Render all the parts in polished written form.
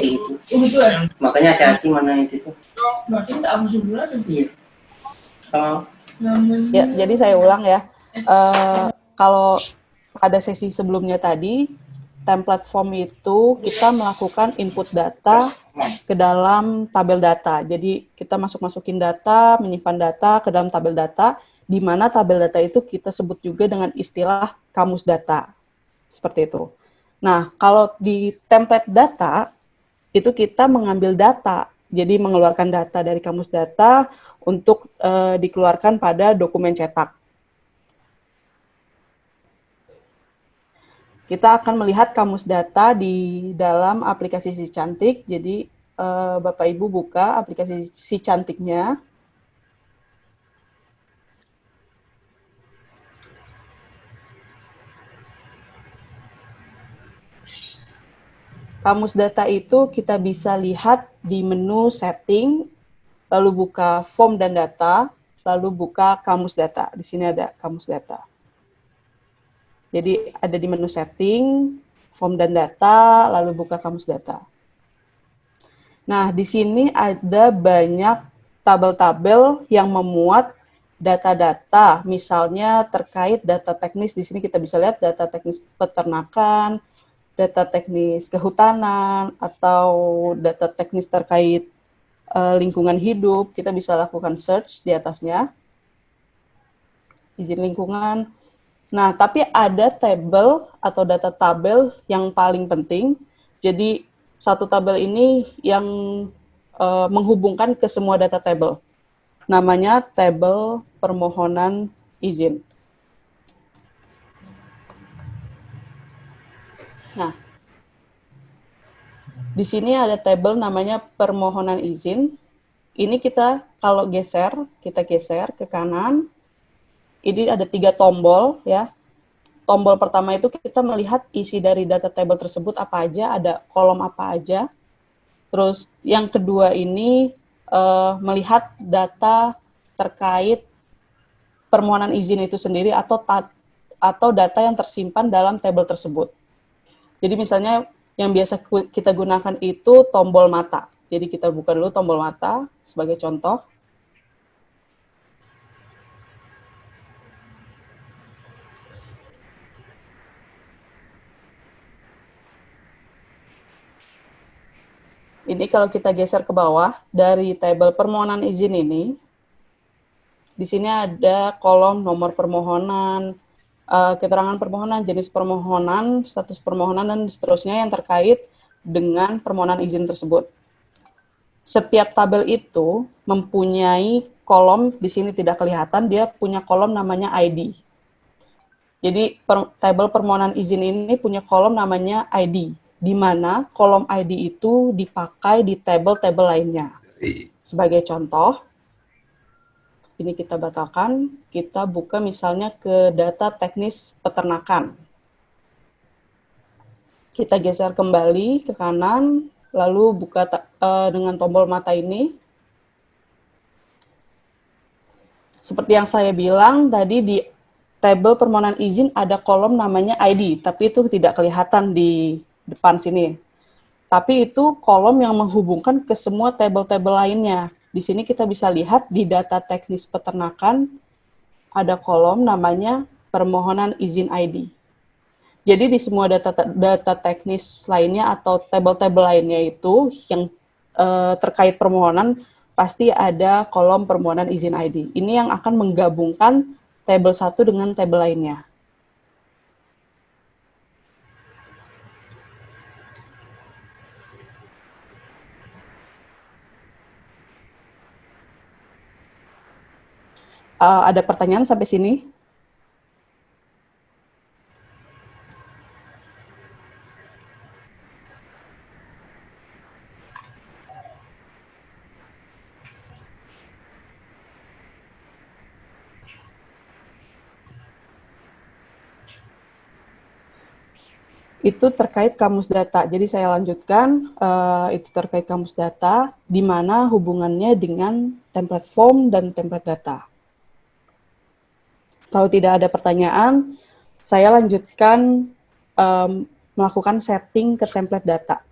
gitu. Makanya hati-hati mana itu tuh. Iya. Ya, jadi saya ulang ya. Kalau pada sesi sebelumnya tadi, template form itu kita melakukan input data ke dalam tabel data. Jadi kita masukin data, menyimpan data ke dalam tabel data, di mana tabel data itu kita sebut juga dengan istilah kamus data. Seperti itu. Nah, kalau di template data, itu kita mengambil data, jadi mengeluarkan data dari kamus data untuk dikeluarkan pada dokumen cetak. Kita akan melihat kamus data di dalam aplikasi Si Cantik. Jadi Bapak Ibu buka aplikasi Si Cantiknya. Kamus data itu kita bisa lihat di menu setting, lalu buka form dan data, lalu buka kamus data. Di sini ada kamus data. Jadi ada di menu setting, form dan data, lalu buka kamus data. Nah, di sini ada banyak tabel-tabel yang memuat data-data, misalnya terkait data teknis. Di sini kita bisa lihat data teknis peternakan, data teknis kehutanan, atau data teknis terkait lingkungan hidup. Kita bisa lakukan search di atasnya, izin lingkungan. Nah, tapi ada tabel atau data tabel yang paling penting. Jadi, satu tabel ini yang menghubungkan ke semua data tabel. Namanya tabel permohonan izin. Nah, di sini ada tabel namanya permohonan izin. Ini kita kalau kita geser ke kanan. Ini ada 3 tombol ya. Tombol pertama itu kita melihat isi dari data table tersebut apa aja, ada kolom apa aja. Terus yang kedua ini melihat data terkait permohonan izin itu sendiri atau data yang tersimpan dalam tabel tersebut. Jadi misalnya yang biasa kita gunakan itu tombol mata. Jadi kita buka dulu tombol mata sebagai contoh. Ini kalau kita geser ke bawah, dari tabel permohonan izin ini, di sini ada kolom nomor permohonan, keterangan permohonan, jenis permohonan, status permohonan, dan seterusnya yang terkait dengan permohonan izin tersebut. Setiap tabel itu mempunyai kolom, di sini tidak kelihatan, dia punya kolom namanya ID. Jadi tabel permohonan izin ini punya kolom namanya ID, di mana kolom ID itu dipakai di tabel-tabel lainnya. Sebagai contoh, ini kita batalkan, kita buka misalnya ke data teknis peternakan. Kita geser kembali ke kanan, lalu buka dengan tombol mata ini. Seperti yang saya bilang tadi, di tabel permohonan izin ada kolom namanya ID, tapi itu tidak kelihatan di depan sini. Tapi itu kolom yang menghubungkan ke semua tabel-tabel lainnya. Di sini kita bisa lihat di data teknis peternakan ada kolom namanya permohonan izin ID. Jadi di semua data teknis lainnya atau tabel-tabel lainnya itu yang terkait permohonan pasti ada kolom permohonan izin ID. Ini yang akan menggabungkan tabel satu dengan tabel lainnya. Ada pertanyaan sampai sini? Itu terkait kamus data. Jadi saya lanjutkan, itu terkait kamus data, di mana hubungannya dengan template form dan template data. Kalau tidak ada pertanyaan, saya lanjutkan melakukan setting ke template data.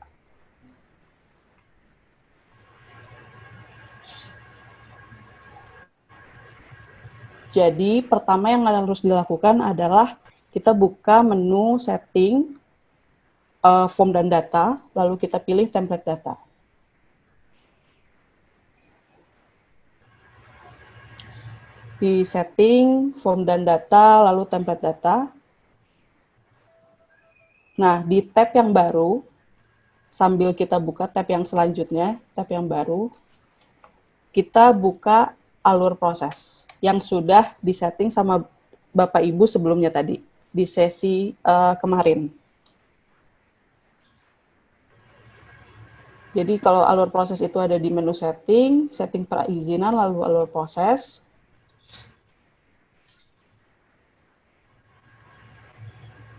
Jadi pertama yang harus dilakukan adalah kita buka menu setting, form dan data, lalu kita pilih template data. Di setting, form dan data, lalu template data. Nah, di tab yang baru, sambil kita buka tab yang selanjutnya, tab yang baru, kita buka alur proses yang sudah disetting sama Bapak Ibu sebelumnya tadi, di sesi kemarin. Jadi kalau alur proses itu ada di menu setting, setting perizinan, lalu alur proses.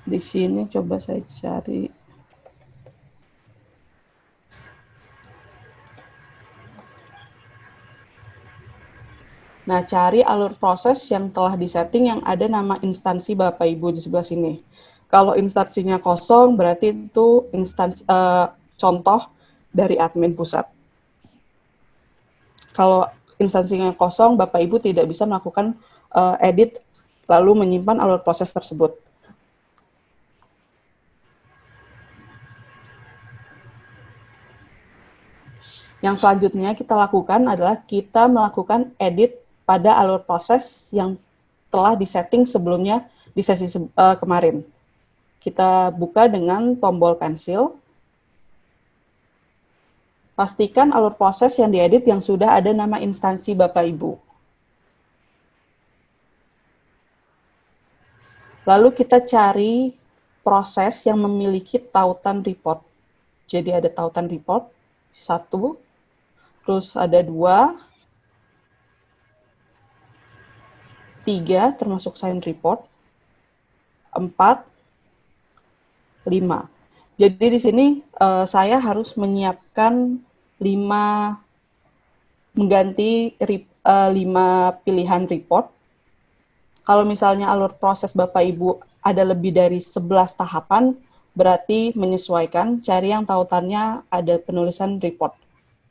Di sini coba saya cari. Nah, cari alur proses yang telah disetting yang ada nama instansi Bapak Ibu di sebelah sini. Kalau instansinya kosong, berarti itu contoh dari admin pusat. Kalau instansinya kosong, Bapak Ibu tidak bisa melakukan edit lalu menyimpan alur proses tersebut. Yang selanjutnya kita lakukan adalah kita melakukan edit pada alur proses yang telah disetting sebelumnya di sesi kemarin. Kita buka dengan tombol pensil. Pastikan alur proses yang diedit yang sudah ada nama instansi Bapak Ibu. Lalu kita cari proses yang memiliki tautan report. Jadi ada tautan report, 1, terus ada 2, 3 termasuk sign report, 4, 5. Jadi di sini saya harus menyiapkan 5 mengganti 5 pilihan report. Kalau misalnya alur proses Bapak Ibu ada lebih dari 11 tahapan, berarti menyesuaikan, cari yang tautannya ada penulisan report.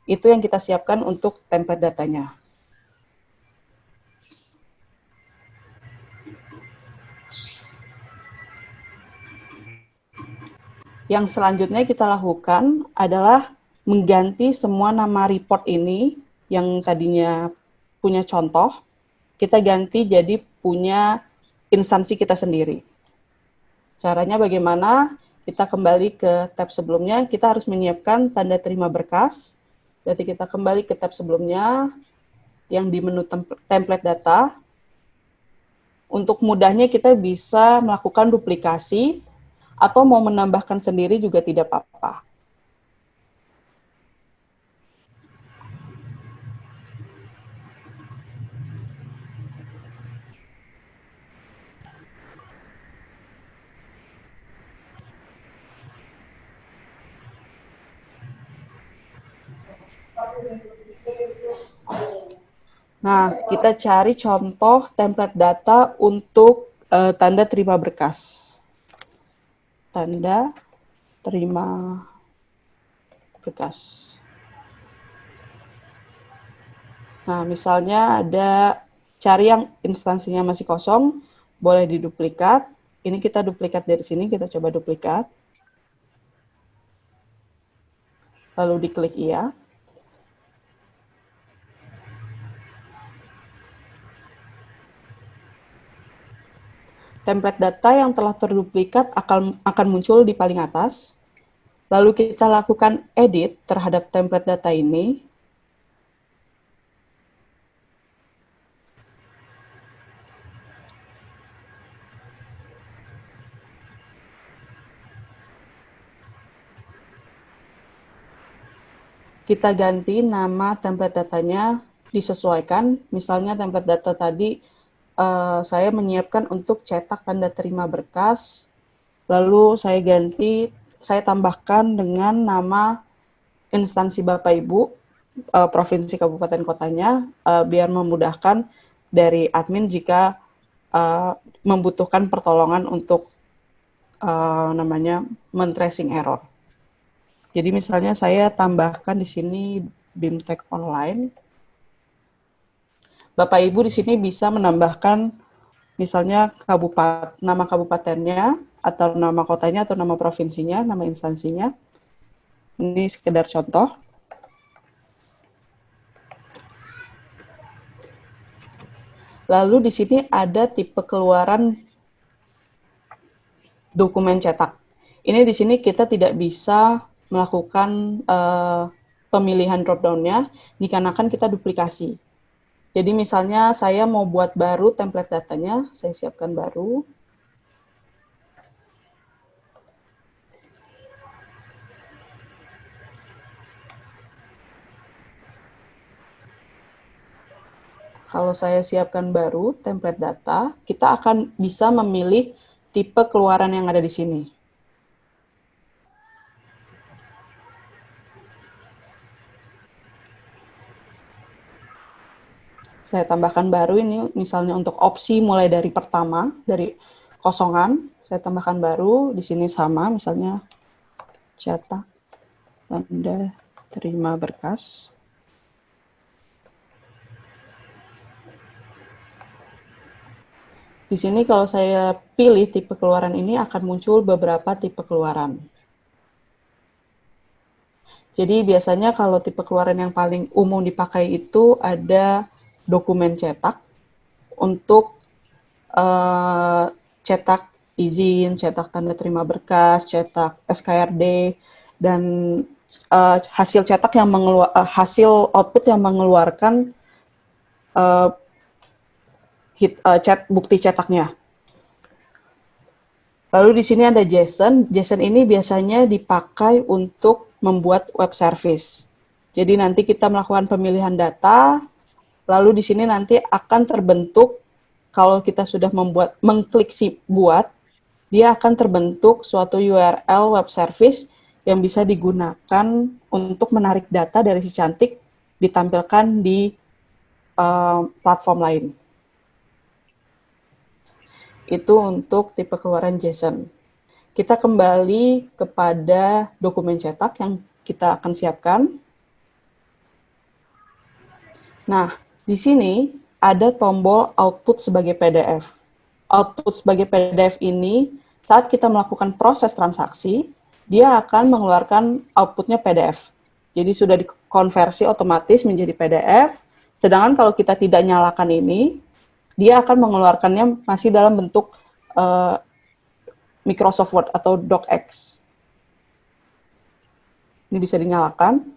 Itu yang kita siapkan untuk template datanya. Yang selanjutnya kita lakukan adalah mengganti semua nama report ini yang tadinya punya contoh, kita ganti jadi punya instansi kita sendiri. Caranya bagaimana? Kita kembali ke tab sebelumnya, kita harus menyiapkan tanda terima berkas. Berarti kita kembali ke tab sebelumnya, yang di menu template data. Untuk mudahnya kita bisa melakukan duplikasi, atau mau menambahkan sendiri juga tidak apa-apa. Nah, kita cari contoh template data untuk tanda terima berkas. Tanda terima berkas. Nah, misalnya ada cari yang instansinya masih kosong, boleh diduplikat. Ini kita duplikat dari sini, kita coba duplikat. Lalu diklik iya. Template data yang telah terduplikat akan muncul di paling atas. Lalu kita lakukan edit terhadap template data ini. Kita ganti nama template datanya, disesuaikan. Misalnya template data tadi saya menyiapkan untuk cetak tanda terima berkas, lalu saya tambahkan dengan nama instansi Bapak Ibu, provinsi kabupaten kotanya, biar memudahkan dari admin jika membutuhkan pertolongan untuk men-tracing error. Jadi misalnya saya tambahkan di sini BIMTEK Online. Bapak Ibu di sini bisa menambahkan misalnya nama kabupatennya, atau nama kotanya, atau nama provinsinya, nama instansinya. Ini sekedar contoh. Lalu di sini ada tipe keluaran dokumen cetak. Ini di sini kita tidak bisa melakukan pemilihan drop-down-nya dikarenakan kita duplikasi. Jadi misalnya saya mau buat baru template datanya, saya siapkan baru. Kalau saya siapkan baru template data, kita akan bisa memilih tipe keluaran yang ada di sini. Saya tambahkan baru ini, misalnya untuk opsi mulai dari pertama, dari kosongan, saya tambahkan baru, di sini sama, misalnya cetak, Anda terima berkas. Di sini kalau saya pilih tipe keluaran ini akan muncul beberapa tipe keluaran. Jadi biasanya kalau tipe keluaran yang paling umum dipakai itu ada dokumen cetak untuk cetak izin, cetak tanda terima berkas, cetak SKRD, dan hasil cetak yang hasil output yang mengeluarkan bukti cetaknya. Lalu di sini ada JSON. JSON ini biasanya dipakai untuk membuat web service. Jadi nanti kita melakukan pemilihan data, lalu di sini nanti akan terbentuk, kalau kita sudah mengklik si buat, dia akan terbentuk suatu URL web service yang bisa digunakan untuk menarik data dari si cantik ditampilkan di platform lain. Itu untuk tipe keluaran JSON. Kita kembali kepada dokumen cetak yang kita akan siapkan. Nah, di sini ada tombol output sebagai PDF. Output sebagai PDF ini, saat kita melakukan proses transaksi, dia akan mengeluarkan outputnya PDF. Jadi sudah dikonversi otomatis menjadi PDF, sedangkan kalau kita tidak nyalakan ini, dia akan mengeluarkannya masih dalam bentuk Microsoft Word atau DocX. Ini bisa dinyalakan.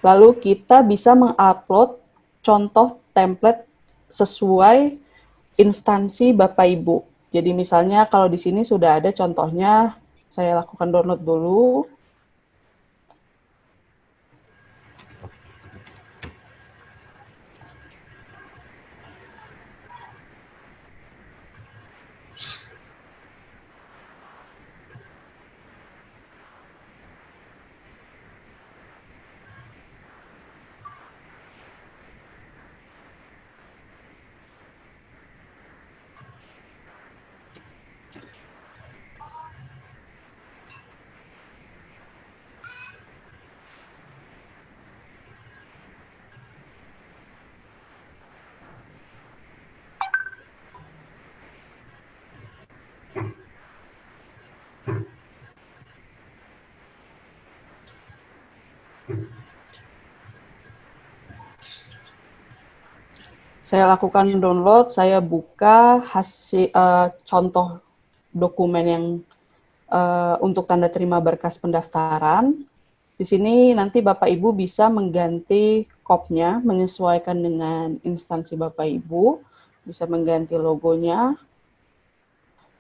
Lalu kita bisa mengupload contoh template sesuai instansi Bapak Ibu. Jadi misalnya kalau di sini sudah ada contohnya, saya lakukan download dulu. Saya lakukan download, saya buka hasil contoh dokumen yang untuk tanda terima berkas pendaftaran. Di sini nanti Bapak Ibu bisa mengganti kopnya menyesuaikan dengan instansi Bapak Ibu, bisa mengganti logonya.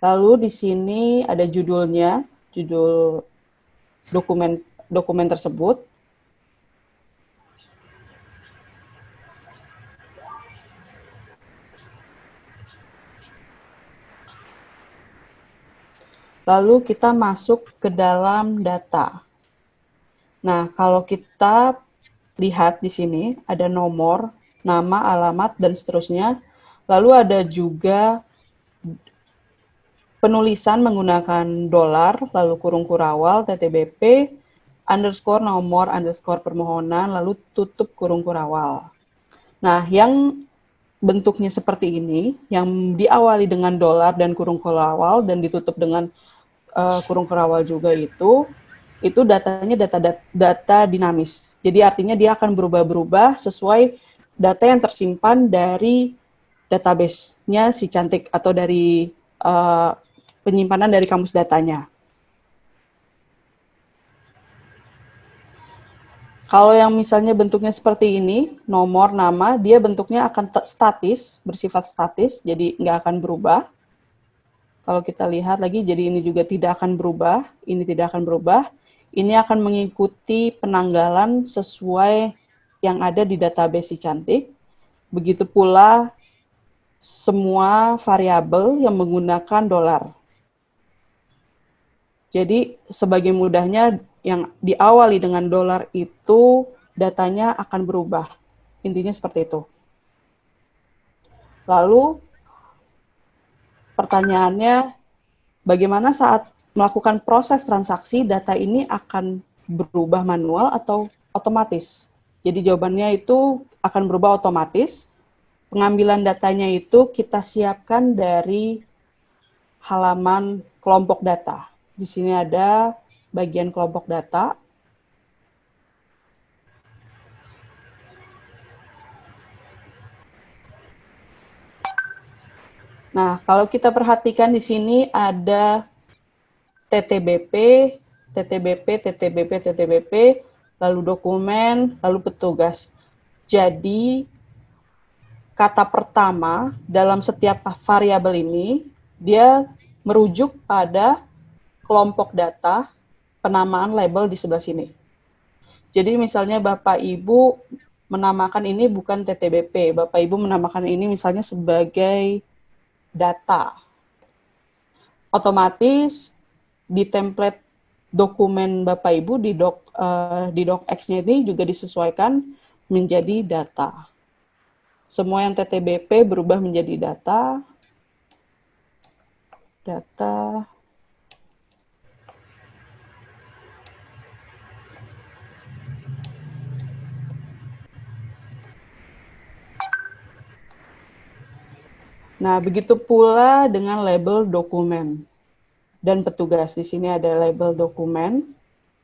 Lalu di sini ada judulnya, judul dokumen tersebut. Lalu kita masuk ke dalam data. Nah, kalau kita lihat di sini ada nomor, nama, alamat, dan seterusnya. Lalu ada juga penulisan menggunakan dolar, lalu kurung kurawal, TTBP, underscore nomor underscore permohonan, lalu tutup kurung kurawal. Nah, yang bentuknya seperti ini, yang diawali dengan dolar dan kurung kurawal dan ditutup dengan kurung kurawal juga itu datanya data dinamis. Jadi artinya dia akan berubah-berubah sesuai data yang tersimpan dari database-nya si Cantik atau dari penyimpanan dari kamus datanya. Kalau yang misalnya bentuknya seperti ini, nomor, nama, dia bentuknya akan statis, bersifat statis, jadi nggak akan berubah. Kalau kita lihat lagi, jadi ini juga tidak akan berubah, ini tidak akan berubah. Ini akan mengikuti penanggalan sesuai yang ada di database si Cantik. Begitu pula semua variabel yang menggunakan dolar. Jadi sebagai mudahnya yang diawali dengan dolar itu datanya akan berubah. Intinya seperti itu. Lalu pertanyaannya, bagaimana saat melakukan proses transaksi data ini akan berubah manual atau otomatis? Jadi jawabannya itu akan berubah otomatis. Pengambilan datanya itu kita siapkan dari halaman kelompok data. Di sini ada bagian kelompok data. Nah, kalau kita perhatikan di sini ada TTBP, TTBP, TTBP, TTBP, lalu dokumen, lalu petugas. Jadi, kata pertama dalam setiap variabel ini, dia merujuk pada kelompok data penamaan label di sebelah sini. Jadi misalnya Bapak Ibu menamakan ini bukan TTBP, Bapak Ibu menamakan ini misalnya sebagai data. Otomatis di template dokumen Bapak Ibu di docx-nya ini juga disesuaikan menjadi data. Semua yang TTBP berubah menjadi data. Nah, begitu pula dengan label dokumen dan petugas. Di sini ada label dokumen.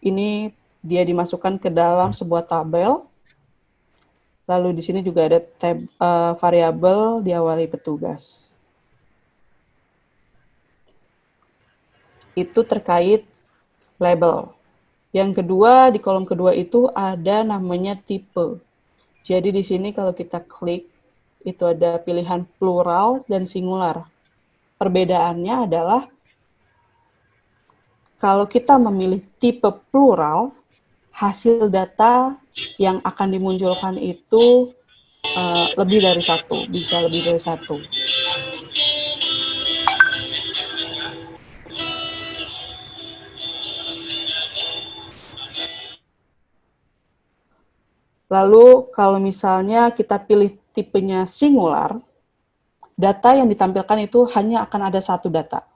Ini dia dimasukkan ke dalam sebuah tabel. Lalu di sini juga ada variabel diawali petugas. Itu terkait label. Yang kedua, di kolom kedua itu ada namanya tipe. Jadi di sini kalau kita klik, itu ada pilihan plural dan singular. Perbedaannya adalah kalau kita memilih tipe plural, hasil data yang akan dimunculkan itu lebih dari satu, bisa lebih dari satu. Lalu kalau misalnya kita pilih tipenya singular, data yang ditampilkan itu hanya akan ada satu data,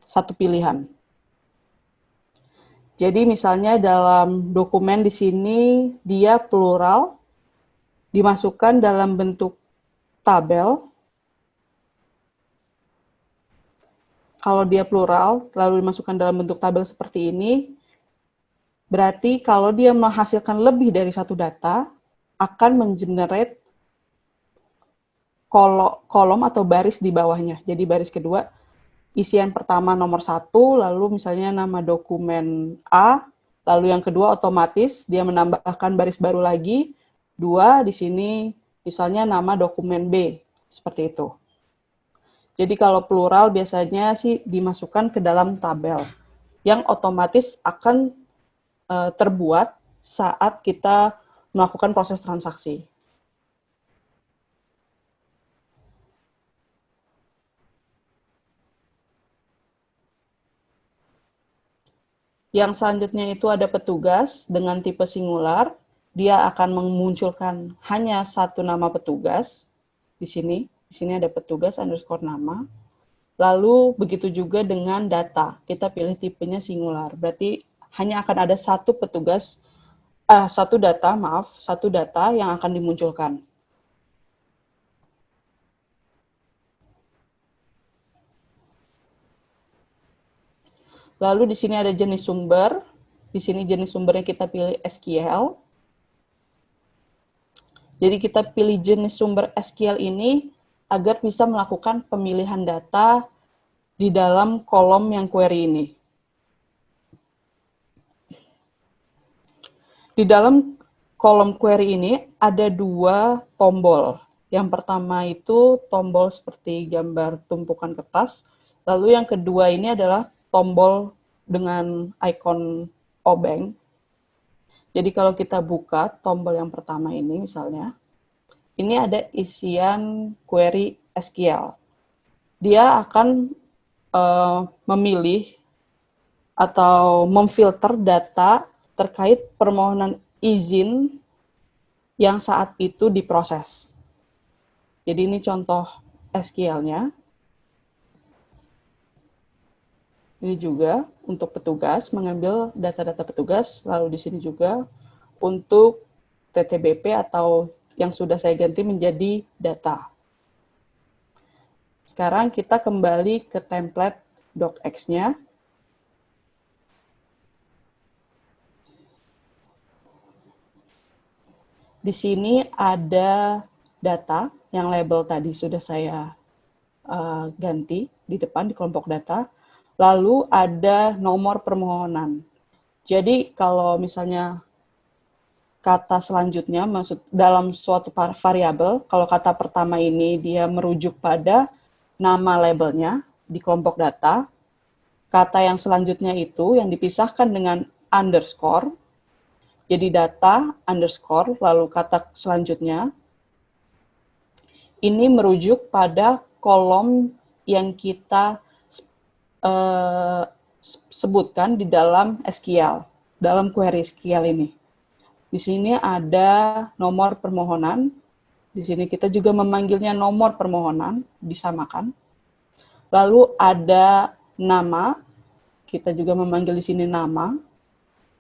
satu pilihan. Jadi misalnya dalam dokumen di sini dia plural, dimasukkan dalam bentuk tabel. Kalau dia plural, lalu dimasukkan dalam bentuk tabel seperti ini, berarti kalau dia menghasilkan lebih dari satu data, akan mengenerate kolom atau baris di bawahnya. Jadi baris kedua, isian pertama nomor 1, lalu misalnya nama dokumen A, lalu yang kedua otomatis dia menambahkan baris baru lagi, 2, di sini misalnya nama dokumen B, seperti itu. Jadi kalau plural biasanya sih dimasukkan ke dalam tabel, yang otomatis akan terbuat saat kita melakukan proses transaksi. Yang selanjutnya itu ada petugas dengan tipe singular. Dia akan memunculkan hanya satu nama petugas. Di sini ada petugas underscore nama. Lalu begitu juga dengan data. Kita pilih tipenya singular. Berarti hanya akan ada satu data yang akan dimunculkan. Lalu di sini ada jenis sumber. Di sini jenis sumbernya kita pilih SQL. Jadi kita pilih jenis sumber SQL ini agar bisa melakukan pemilihan data di dalam kolom yang query ini. Di dalam kolom query ini ada dua tombol. Yang pertama itu tombol seperti gambar tumpukan kertas. Lalu yang kedua ini adalah tombol dengan ikon obeng. Jadi kalau kita buka tombol yang pertama ini misalnya, ini ada isian query SQL. Dia akan memilih atau memfilter data terkait permohonan izin yang saat itu diproses. Jadi ini contoh SQL-nya. Ini juga untuk petugas, mengambil data-data petugas, lalu di sini juga untuk TTBP atau yang sudah saya ganti menjadi data. Sekarang kita kembali ke template docx-nya. Di sini ada data yang label tadi sudah saya ganti di depan di kelompok data. Lalu ada nomor permohonan. Jadi kalau misalnya kata selanjutnya masuk dalam suatu variabel, kalau kata pertama ini dia merujuk pada nama labelnya di kelompok data, kata yang selanjutnya itu yang dipisahkan dengan underscore, jadi data underscore, lalu kata selanjutnya, ini merujuk pada kolom yang kita sebutkan di dalam SQL, dalam query SQL ini. Di sini ada nomor permohonan, di sini kita juga memanggilnya nomor permohonan, disamakan. Lalu ada nama, kita juga memanggil di sini nama.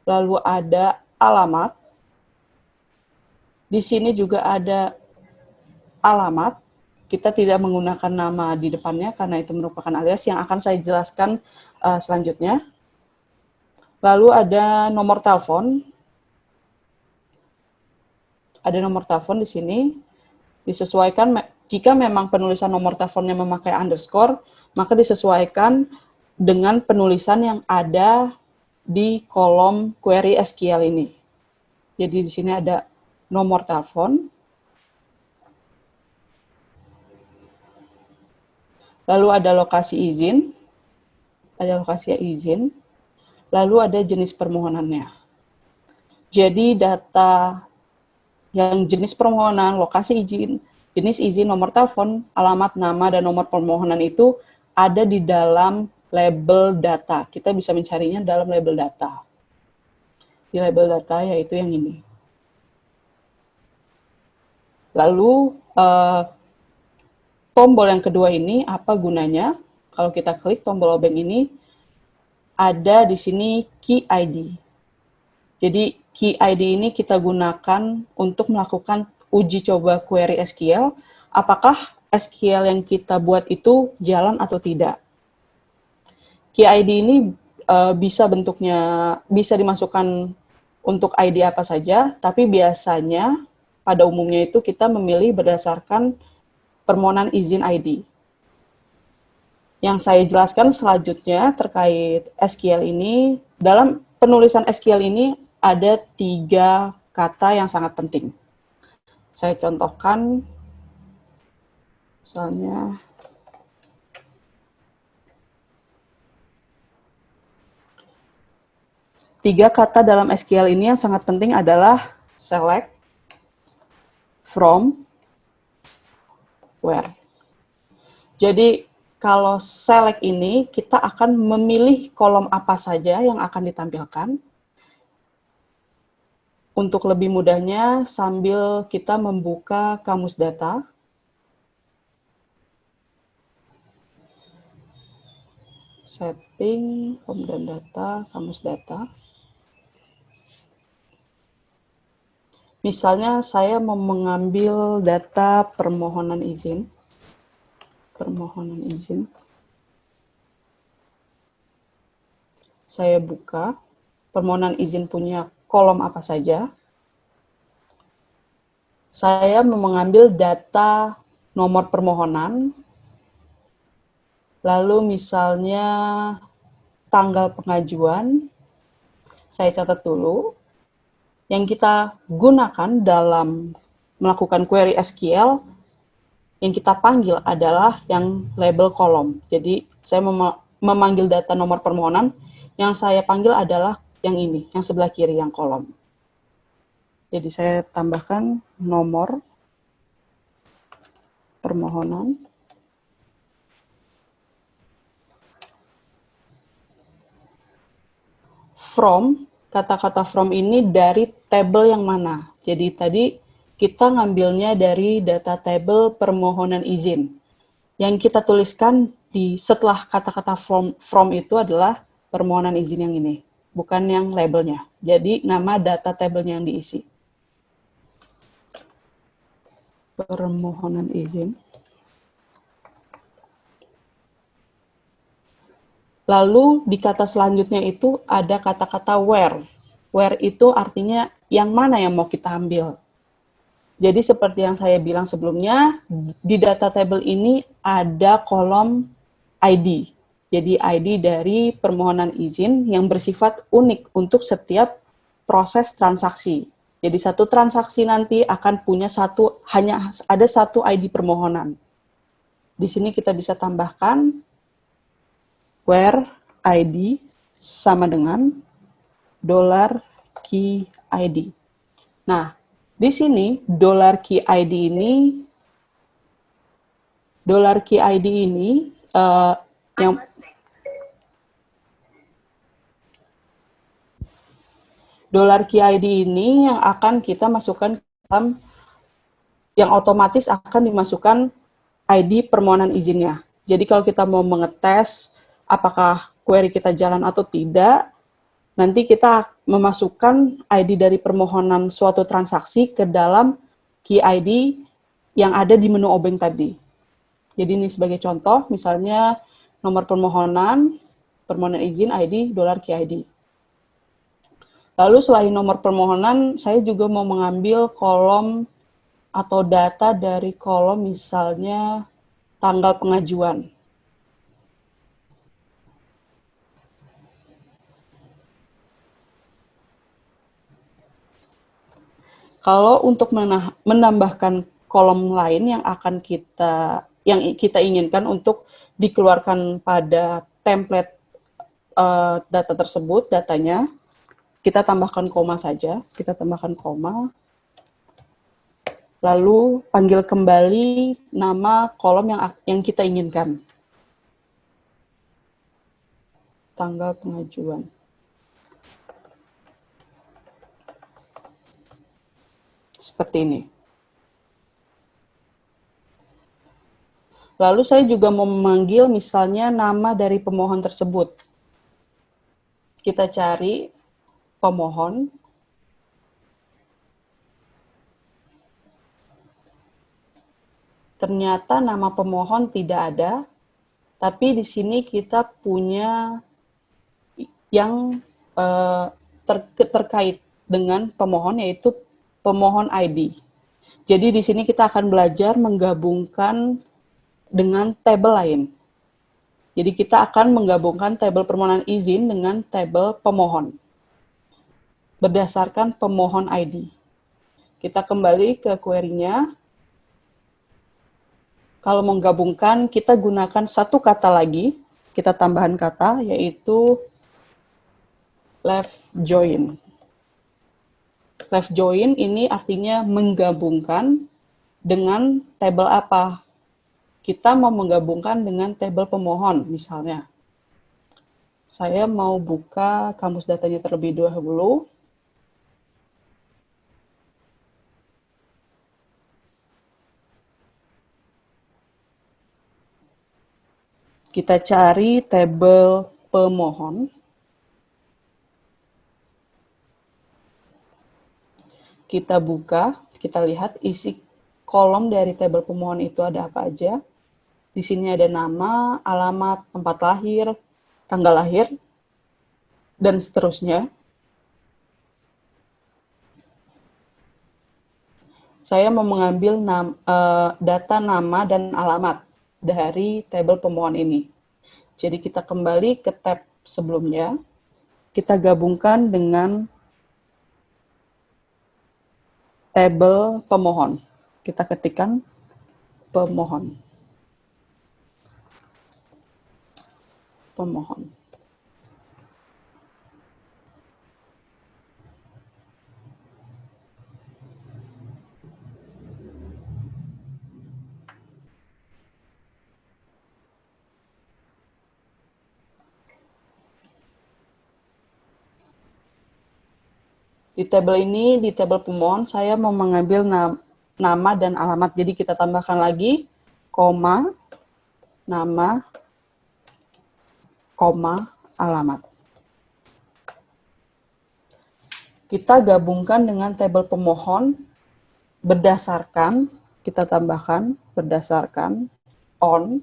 Lalu ada alamat. Di sini juga ada alamat. Kita tidak menggunakan nama di depannya karena itu merupakan alias yang akan saya jelaskan selanjutnya. Lalu ada nomor telepon. Ada nomor telepon di sini. Disesuaikan jika memang penulisan nomor teleponnya memakai underscore, maka disesuaikan dengan penulisan yang ada di kolom query SQL ini. Jadi di sini ada nomor telepon. Lalu ada lokasi izin. Ada lokasi izin. Lalu ada jenis permohonannya. Jadi data yang jenis permohonan, lokasi izin, jenis izin, nomor telepon, alamat, nama, dan nomor permohonan itu ada di dalam label data. Kita bisa mencarinya dalam label data. Di label data yaitu yang ini. Lalu tombol yang kedua ini apa gunanya? Kalau kita klik tombol obeng ini, ada di sini key ID. Jadi key ID ini kita gunakan untuk melakukan uji coba query SQL. Apakah SQL yang kita buat itu jalan atau tidak? Key ID ini bisa bentuknya, bisa dimasukkan untuk ID apa saja, tapi biasanya pada umumnya itu kita memilih berdasarkan permohonan izin ID. Yang saya jelaskan selanjutnya terkait SQL ini, dalam penulisan SQL ini ada 3 kata yang sangat penting. Saya contohkan, misalnya, tiga kata dalam SQL ini yang sangat penting adalah select, from, where. Jadi kalau select ini kita akan memilih kolom apa saja yang akan ditampilkan. Untuk lebih mudahnya sambil kita membuka kamus data. Setting, form dan data, kamus data. Misalnya saya mau mengambil data permohonan izin. Saya buka, permohonan izin punya kolom apa saja. Saya mau mengambil data nomor permohonan, lalu misalnya tanggal pengajuan, saya catat dulu. Yang kita gunakan dalam melakukan query SQL, yang kita panggil adalah yang label kolom. Jadi saya memanggil data nomor permohonan, yang saya panggil adalah yang ini, yang sebelah kiri, yang kolom. Jadi saya tambahkan nomor permohonan. From, kata-kata from ini dari tabel yang mana? Jadi tadi kita ngambilnya dari data table permohonan izin. Yang kita tuliskan di setelah kata-kata from itu adalah permohonan izin yang ini, bukan yang labelnya. Jadi nama data tabelnya yang diisi. Permohonan izin. Lalu di kata selanjutnya itu ada kata-kata where. Where itu artinya yang mana yang mau kita ambil. Jadi seperti yang saya bilang sebelumnya, di data table ini ada kolom ID. Jadi ID dari permohonan izin yang bersifat unik untuk setiap proses transaksi. Jadi satu transaksi nanti akan punya hanya ada satu ID permohonan. Di sini kita bisa tambahkan where ID sama dengan $key ID. Nah, di sini $key ID ini yang $key ID ini yang akan kita masukkan ke dalam, yang otomatis akan dimasukkan ID permohonan izinnya. Jadi kalau kita mau mengetes apakah query kita jalan atau tidak, nanti kita memasukkan ID dari permohonan suatu transaksi ke dalam key ID yang ada di menu obeng tadi. Jadi ini sebagai contoh, misalnya nomor permohonan izin ID $key ID. Lalu selain nomor permohonan, saya juga mau mengambil kolom atau data dari kolom misalnya tanggal pengajuan. Kalau untuk menambahkan kolom lain yang kita inginkan untuk dikeluarkan pada template data tersebut, datanya, kita tambahkan koma saja, lalu panggil kembali nama kolom yang kita inginkan. Tanggal pengajuan. Seperti ini. Lalu saya juga mau memanggil misalnya nama dari pemohon tersebut. Kita cari pemohon. Ternyata nama pemohon tidak ada, tapi di sini kita punya yang terkait dengan pemohon, yaitu pemohon ID. Jadi di sini kita akan belajar menggabungkan dengan tabel lain. Jadi kita akan menggabungkan tabel permohonan izin dengan tabel pemohon berdasarkan pemohon ID. Kita kembali ke query-nya. Kalau menggabungkan, kita gunakan satu kata lagi, kita tambahan kata, yaitu left join. Left join ini artinya menggabungkan dengan tabel apa? Kita mau menggabungkan dengan tabel pemohon, misalnya. Saya mau buka kamus datanya terlebih dahulu. Kita cari tabel pemohon. kita buka, kita lihat isi kolom dari tabel pemohon itu ada apa aja. Di sini ada nama, alamat, tempat lahir, tanggal lahir, dan seterusnya. Saya mau mengambil data nama dan alamat dari tabel pemohon ini. Jadi kita kembali ke tab sebelumnya, kita gabungkan dengan tabel pemohon. Kita ketikkan pemohon. Pemohon. Di tabel ini, di tabel pemohon, saya mau mengambil nama dan alamat. Jadi kita tambahkan lagi, koma, nama, koma, alamat. Kita gabungkan dengan tabel pemohon berdasarkan, kita tambahkan berdasarkan on,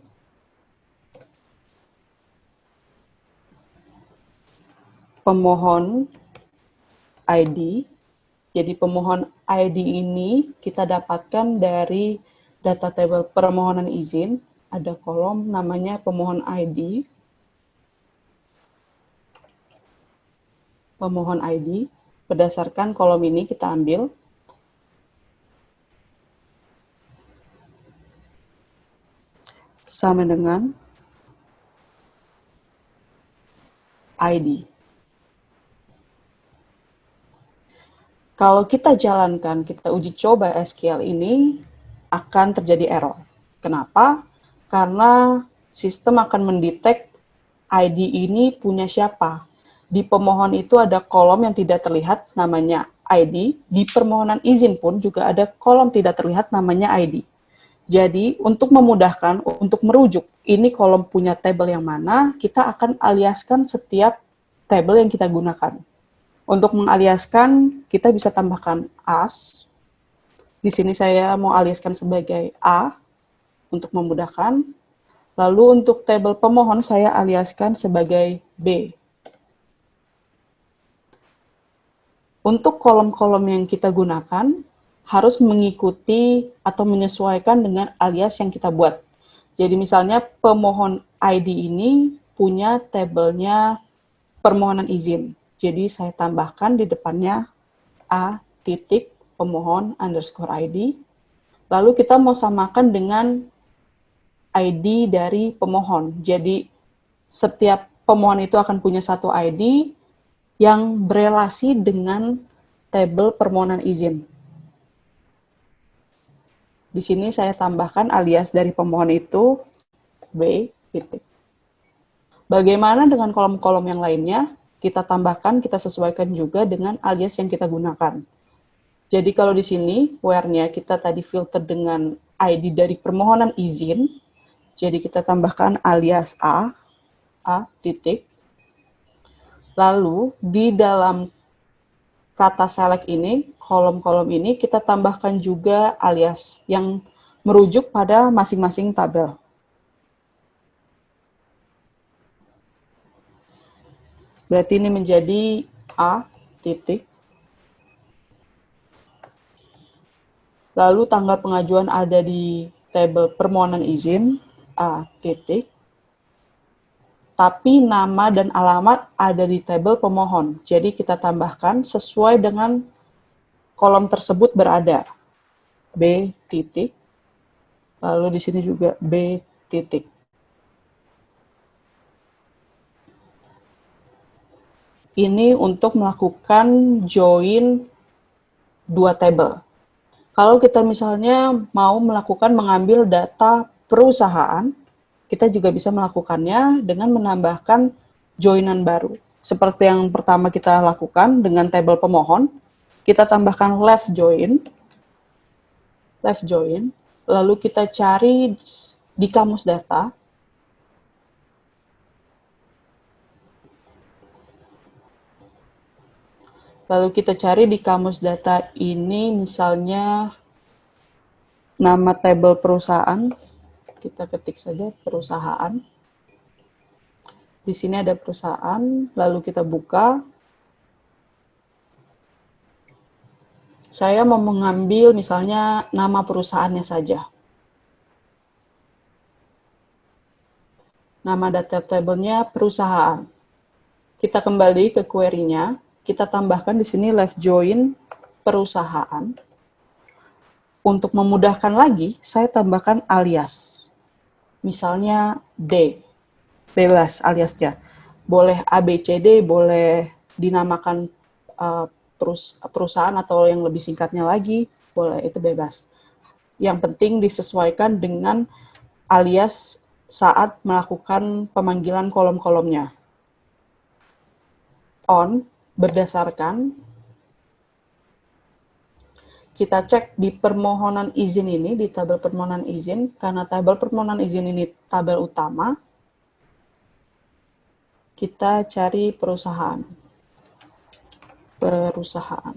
pemohon ID. Jadi pemohon ID ini kita dapatkan dari data tabel permohonan izin. Ada kolom namanya pemohon ID. Pemohon ID. Berdasarkan kolom ini kita ambil. Sama dengan ID. Kalau kita jalankan, kita uji coba SQL ini, akan terjadi error. Kenapa? Karena sistem akan mendetek ID ini punya siapa. Di pemohon itu ada kolom yang tidak terlihat namanya ID, di permohonan izin pun juga ada kolom tidak terlihat namanya ID. Jadi, untuk memudahkan, untuk merujuk, ini kolom punya tabel yang mana, kita akan aliaskan setiap tabel yang kita gunakan. Untuk mengaliaskan, kita bisa tambahkan as. Di sini saya mau aliaskan sebagai A, untuk memudahkan. Lalu untuk tabel pemohon, saya aliaskan sebagai B. Untuk kolom-kolom yang kita gunakan, harus mengikuti atau menyesuaikan dengan alias yang kita buat. Jadi misalnya pemohon ID ini punya tabelnya permohonan izin. Jadi saya tambahkan di depannya A titik pemohon underscore ID. Lalu kita mau samakan dengan ID dari pemohon. Jadi setiap pemohon itu akan punya satu ID yang berelasi dengan tabel permohonan izin. Di sini saya tambahkan alias dari pemohon itu B titik. Bagaimana dengan kolom-kolom yang lainnya? Kita tambahkan, kita sesuaikan juga dengan alias yang kita gunakan. Jadi kalau di sini where-nya kita tadi filter dengan ID dari permohonan izin, jadi kita tambahkan alias A titik. Lalu di dalam kata select ini, kolom-kolom ini kita tambahkan juga alias yang merujuk pada masing-masing tabel. Berarti ini menjadi A titik. Lalu tanggal pengajuan ada di tabel permohonan izin A titik. Tapi nama dan alamat ada di tabel pemohon. Jadi kita tambahkan sesuai dengan kolom tersebut berada. B titik. Lalu di sini juga B titik. Ini untuk melakukan join dua tabel. Kalau kita misalnya mau mengambil data perusahaan, kita juga bisa melakukannya dengan menambahkan joinan baru. Seperti yang pertama kita lakukan dengan tabel pemohon, kita tambahkan left join, lalu kita cari di kamus data, Lalu kita cari di kamus data ini misalnya nama tabel perusahaan. Kita ketik saja perusahaan. Di sini ada perusahaan, lalu kita buka. Saya mau mengambil misalnya nama perusahaannya saja. Nama data tabelnya perusahaan. Kita kembali ke query-nya, kita tambahkan di sini left join perusahaan. Untuk memudahkan lagi, saya tambahkan alias. Misalnya D, bebas aliasnya. Boleh ABCD, boleh dinamakan perusahaan atau yang lebih singkatnya lagi, boleh, itu bebas. Yang penting disesuaikan dengan alias saat melakukan pemanggilan kolom-kolomnya. On, berdasarkan, kita cek di permohonan izin ini, di tabel permohonan izin, karena tabel permohonan izin ini tabel utama, kita cari perusahaan. Perusahaan.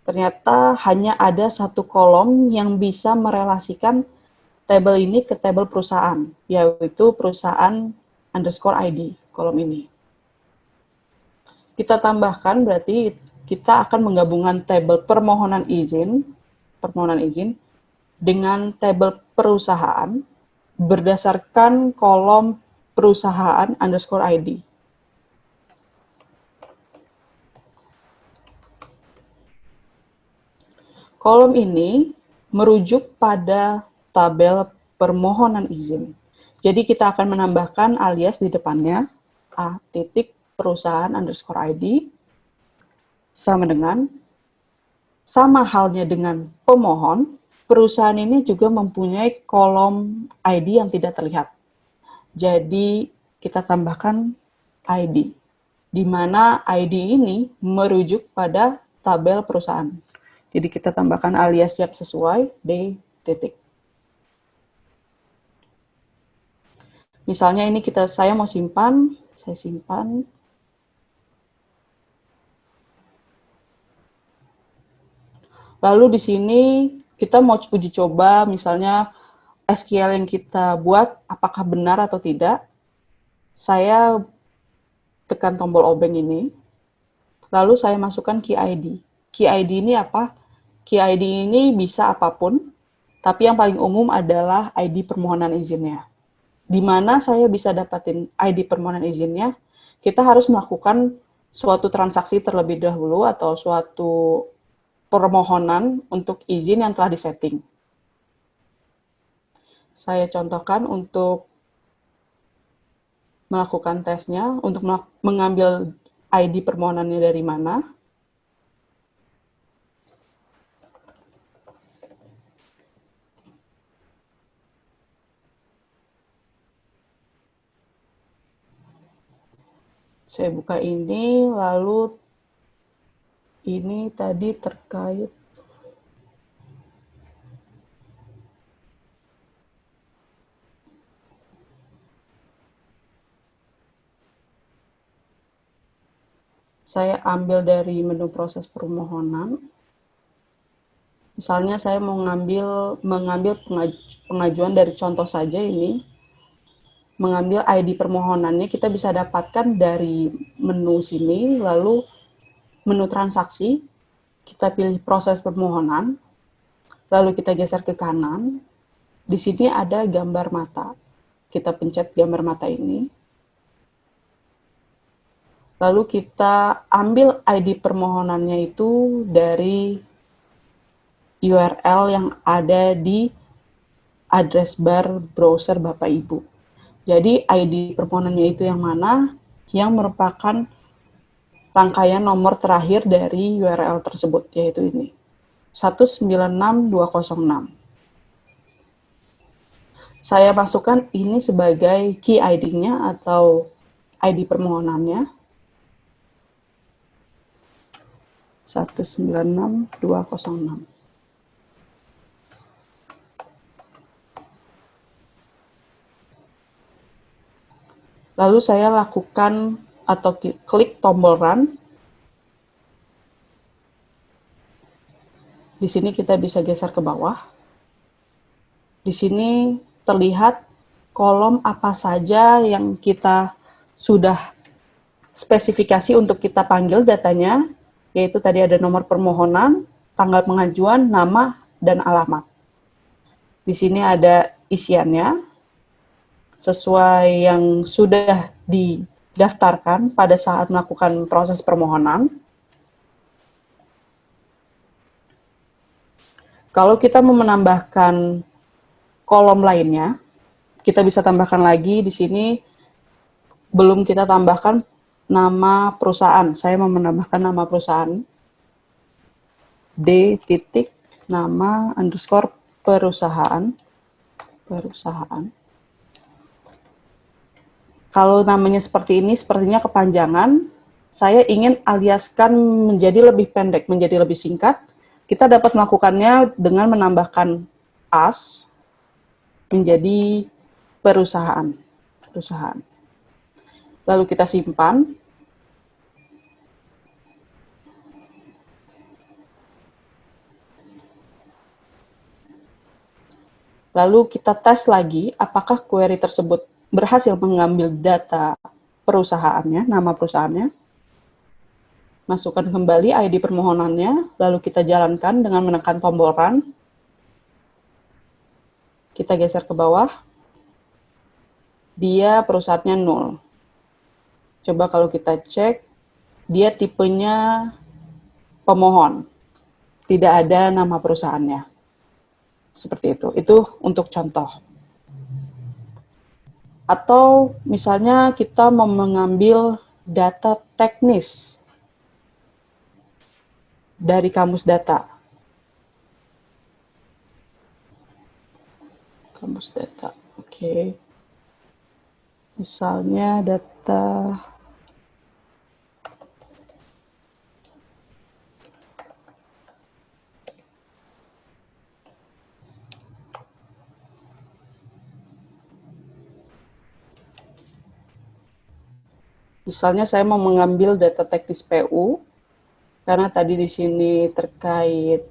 Ternyata hanya ada satu kolom yang bisa merelasikan tabel ini ke tabel perusahaan, yaitu perusahaan underscore ID, kolom ini. Kita tambahkan berarti kita akan menggabungkan tabel permohonan izin dengan tabel perusahaan berdasarkan kolom perusahaan underscore ID. Kolom ini merujuk pada tabel permohonan izin. Jadi kita akan menambahkan alias di depannya, A titik perusahaan underscore ID, sama halnya dengan pemohon, perusahaan ini juga mempunyai kolom ID yang tidak terlihat. Jadi kita tambahkan ID, di mana ID ini merujuk pada tabel perusahaan. Jadi kita tambahkan alias yang sesuai, D titik. Misalnya ini saya mau simpan, saya simpan. Lalu di sini kita mau uji coba misalnya SQL yang kita buat apakah benar atau tidak. Saya tekan tombol obeng ini. Lalu saya masukkan key ID. Key ID ini apa? Key ID ini bisa apapun, tapi yang paling umum adalah ID permohonan izinnya. Di mana saya bisa dapatin ID permohonan izinnya? Kita harus melakukan suatu transaksi terlebih dahulu atau suatu permohonan untuk izin yang telah disetting. Saya contohkan untuk melakukan tesnya, untuk mengambil ID permohonannya dari mana. Saya buka ini, lalu ini tadi terkait saya ambil dari menu proses permohonan. Misalnya saya mau mengambil pengajuan dari contoh saja ini, mengambil ID permohonannya kita bisa dapatkan dari menu sini, lalu menu transaksi, kita pilih proses permohonan, lalu kita geser ke kanan, di sini ada gambar mata. Kita pencet gambar mata ini. Lalu kita ambil ID permohonannya itu dari URL yang ada di address bar browser Bapak Ibu. Jadi ID permohonannya itu yang mana? Yang merupakan rangkaian nomor terakhir dari URL tersebut, yaitu ini. 196206. Saya masukkan ini sebagai key ID-nya atau ID permohonannya. 196206. Lalu saya lakukan atau klik tombol run. Di sini kita bisa geser ke bawah. Di sini terlihat kolom apa saja yang kita sudah spesifikasi untuk kita panggil datanya, yaitu tadi ada nomor permohonan, tanggal pengajuan, nama, dan alamat. Di sini ada isiannya, sesuai yang sudah didaftarkan pada saat melakukan proses permohonan. Kalau kita mau menambahkan kolom lainnya, kita bisa tambahkan lagi di sini. Belum kita tambahkan nama perusahaan. Saya mau menambahkan nama perusahaan. D titik nama underscore perusahaan. Kalau namanya seperti ini, sepertinya kepanjangan. Saya ingin aliaskan menjadi lebih pendek, menjadi lebih singkat. Kita dapat melakukannya dengan menambahkan as menjadi perusahaan. Lalu kita simpan. Lalu kita tes lagi apakah query tersebut berhasil mengambil data perusahaannya, nama perusahaannya. Masukkan kembali ID permohonannya, lalu kita jalankan dengan menekan tombol run. Kita geser ke bawah. Dia perusahaannya 0. Coba kalau kita cek, dia tipenya pemohon. Tidak ada nama perusahaannya. Seperti itu. Itu untuk contoh. Atau misalnya kita mau mengambil data teknis dari kamus data. Kamus data, oke. Misalnya data misalnya saya mau mengambil data teknis PU, karena tadi di sini terkait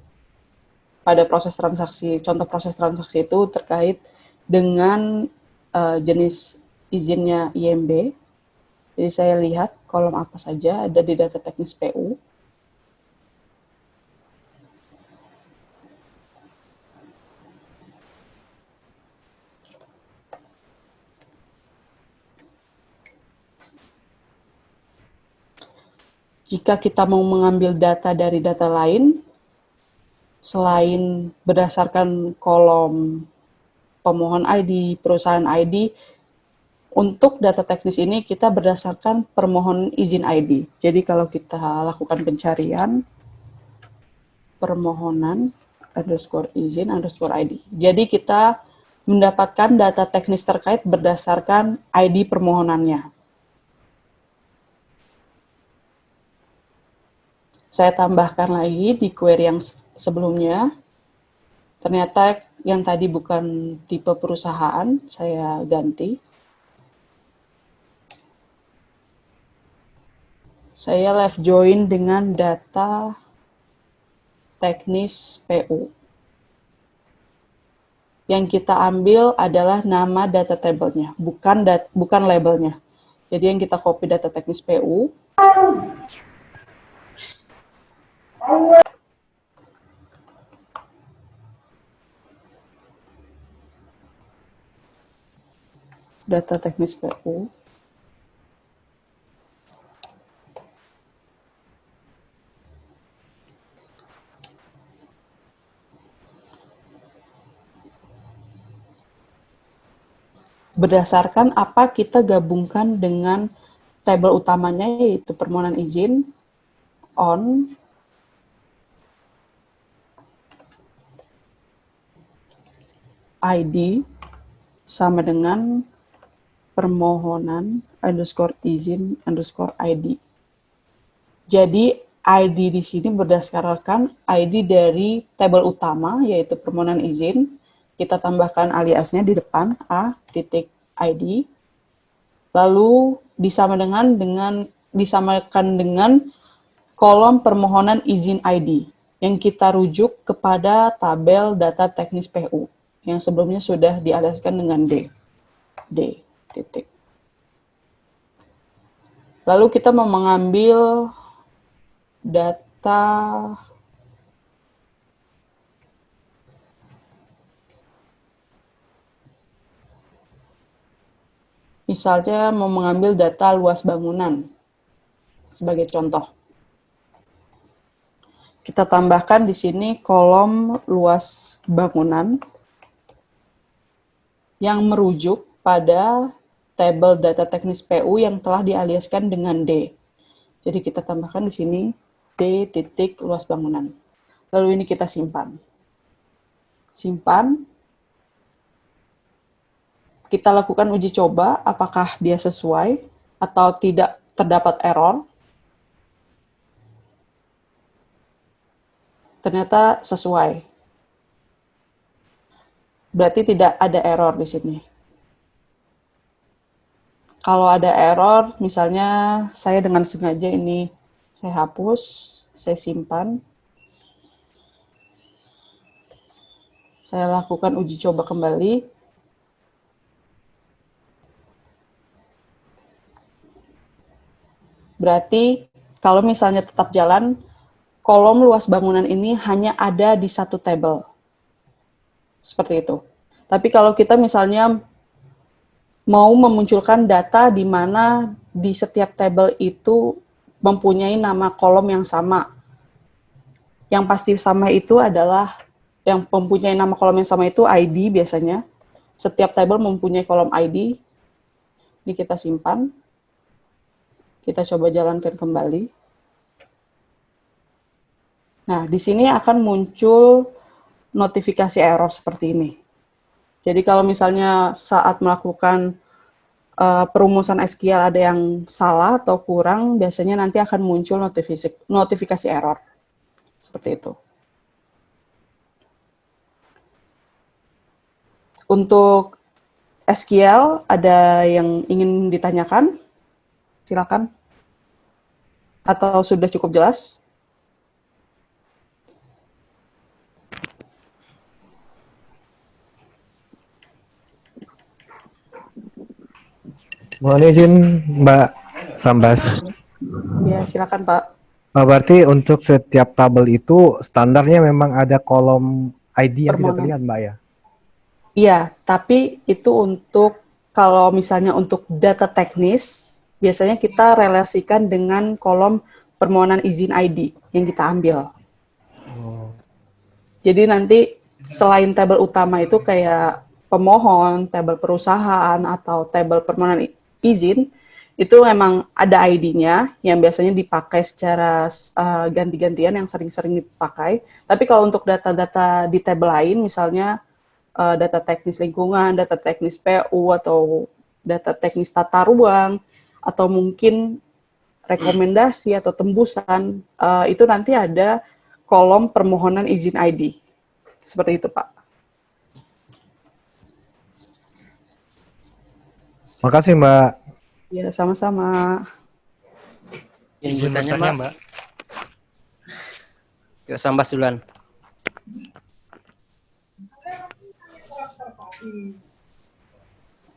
pada proses transaksi, contoh proses transaksi itu terkait dengan jenis izinnya IMB. Jadi saya lihat kolom apa saja ada di data teknis PU. Jika kita mau mengambil data dari data lain, selain berdasarkan kolom pemohon ID, perusahaan ID, untuk data teknis ini kita berdasarkan permohonan izin ID. Jadi kalau kita lakukan pencarian, permohonan underscore izin underscore ID. Jadi kita mendapatkan data teknis terkait berdasarkan ID permohonannya. Saya tambahkan lagi di query yang sebelumnya. Ternyata yang tadi bukan tipe perusahaan, saya ganti. Saya left join dengan data teknis PU. Yang kita ambil adalah nama data table-nya, bukan labelnya. Jadi yang kita copy data teknis PU. Data teknis PU. Berdasarkan apa kita gabungkan dengan tabel utamanya, yaitu permohonan izin, on, ID, sama dengan permohonan underscore izin underscore ID. Jadi ID di sini berdasarkan ID dari tabel utama, yaitu permohonan izin. Kita tambahkan aliasnya di depan, A.ID. Lalu disamakan dengan kolom permohonan izin ID. yang kita rujuk kepada tabel data teknis PU yang sebelumnya sudah dialiaskan dengan D. D titik. Lalu kita mau mengambil data misalnya mau mengambil data luas bangunan sebagai contoh. Kita tambahkan di sini kolom luas bangunan yang merujuk pada tabel data teknis PU yang telah dialiaskan dengan D. Jadi kita tambahkan di sini D titik luas bangunan. Lalu ini kita simpan. Simpan. Kita lakukan uji coba apakah dia sesuai atau tidak terdapat error. Ternyata sesuai. Berarti tidak ada error di sini. Kalau ada error, misalnya saya dengan sengaja ini saya hapus, saya simpan. Saya lakukan uji coba kembali. Berarti kalau misalnya tetap jalan, kolom luas bangunan ini hanya ada di satu tabel. Seperti itu. Tapi kalau kita misalnya mau memunculkan data di mana di setiap tabel itu mempunyai nama kolom yang sama. Yang pasti sama itu adalah, yang mempunyai nama kolom yang sama itu ID biasanya. Setiap tabel mempunyai kolom ID. Ini kita simpan. Kita coba jalankan kembali. Nah, di sini akan muncul notifikasi error seperti ini. Jadi kalau misalnya saat melakukan perumusan SQL ada yang salah atau kurang, biasanya nanti akan muncul notifikasi error. Seperti itu. Untuk SQL, ada yang ingin ditanyakan? Silakan. Atau sudah cukup jelas? Mohon izin Mbak Sambas. Ya, silakan Pak. Berarti untuk setiap tabel itu standarnya memang ada kolom ID yang tidak terlihat Mbak ya? Iya, tapi itu untuk kalau misalnya untuk data teknis, biasanya kita relasikan dengan kolom permohonan izin ID yang kita ambil. Oh. Jadi nanti selain tabel utama itu kayak pemohon, tabel perusahaan, atau tabel permohonan izin, itu memang ada ID-nya yang biasanya dipakai secara ganti-gantian yang sering-sering dipakai. Tapi kalau untuk data-data di tabel lain, misalnya data teknis lingkungan, data teknis PU, atau data teknis tata ruang, atau mungkin rekomendasi atau tembusan, itu nanti ada kolom permohonan izin ID. Seperti itu, Pak. Makasih, Mbak. Ya, sama-sama. Izin bertanya, Mbak. Yuk, Sambas duluan.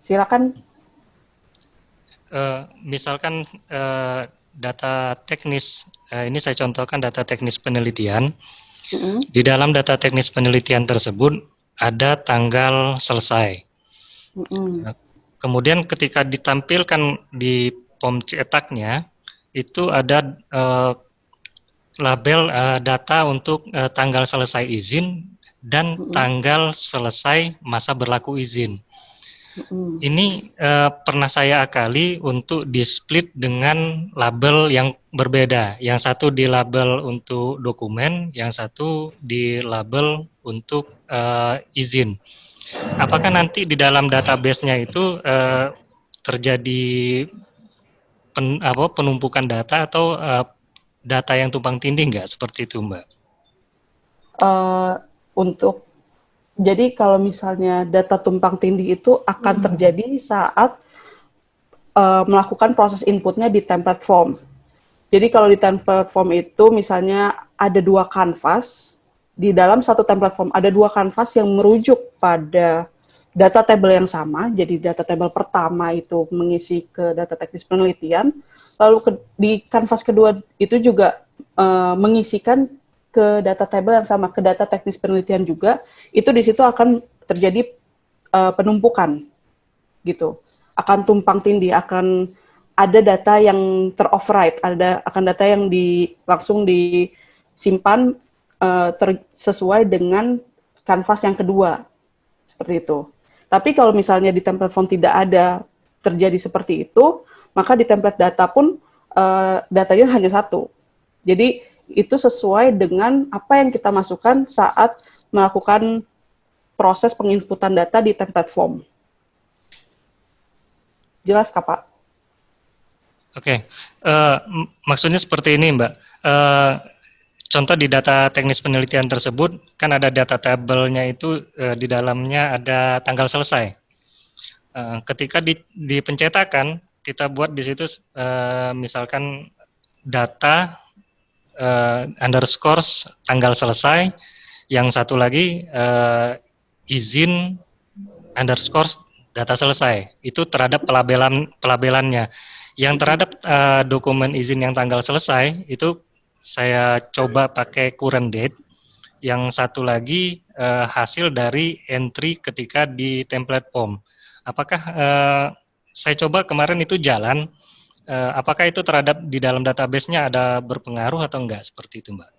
Silakan. Misalkan data teknis, ini saya contohkan data teknis penelitian. Di dalam data teknis penelitian tersebut ada tanggal selesai. Kemudian ketika ditampilkan di form cetaknya, itu ada label data untuk tanggal selesai izin dan tanggal selesai masa berlaku izin. Ini pernah saya akali untuk di-split dengan label yang berbeda. Yang satu di label untuk dokumen, yang satu di label untuk izin. Apakah nanti di dalam database-nya itu terjadi penumpukan data atau data yang tumpang tindih nggak seperti itu, Mbak? Jadi kalau misalnya data tumpang tindih itu akan terjadi saat melakukan proses inputnya di template form. Jadi kalau di template form itu misalnya ada 2 kanvas, di dalam satu template form ada 2 kanvas yang merujuk pada data table yang sama. Jadi data table pertama itu mengisi ke data teknis penelitian, lalu di kanvas kedua itu juga mengisikan ke data table yang sama, ke data teknis penelitian juga. Itu di situ akan terjadi penumpukan gitu. Akan tumpang tindih, akan ada data yang teroverride, akan data yang langsung disimpan sesuai dengan kanvas yang kedua, seperti itu. Tapi kalau misalnya di template form tidak ada terjadi seperti itu, maka di template data pun datanya hanya satu. Jadi itu sesuai dengan apa yang kita masukkan saat melakukan proses penginputan data di template form. Jelas, Kak, Pak? Oke, maksudnya seperti ini, Mbak. Contoh di data teknis penelitian tersebut, kan ada data tabelnya itu di dalamnya ada tanggal selesai. Ketika di pencetakan, kita buat di situ misalkan data underscores tanggal selesai, yang satu lagi izin underscores data selesai. Itu terhadap pelabelannya. Yang terhadap dokumen izin yang tanggal selesai, itu saya coba pakai current date. Yang satu lagi hasil dari entry ketika di template form. Apakah saya coba kemarin itu jalan, apakah itu terhadap di dalam database-nya ada berpengaruh atau enggak? Seperti itu, Mbak.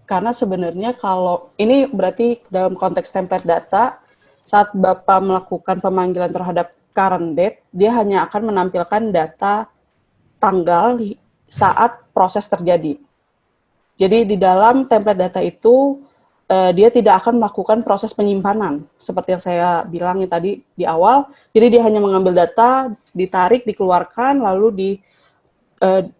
Karena sebenarnya kalau ini berarti dalam konteks template data, saat Bapak melakukan pemanggilan terhadap current date, dia hanya akan menampilkan data tanggal saat proses terjadi. Jadi di dalam template data itu, dia tidak akan melakukan proses penyimpanan, seperti yang saya bilang tadi di awal. Jadi dia hanya mengambil data, ditarik, dikeluarkan, lalu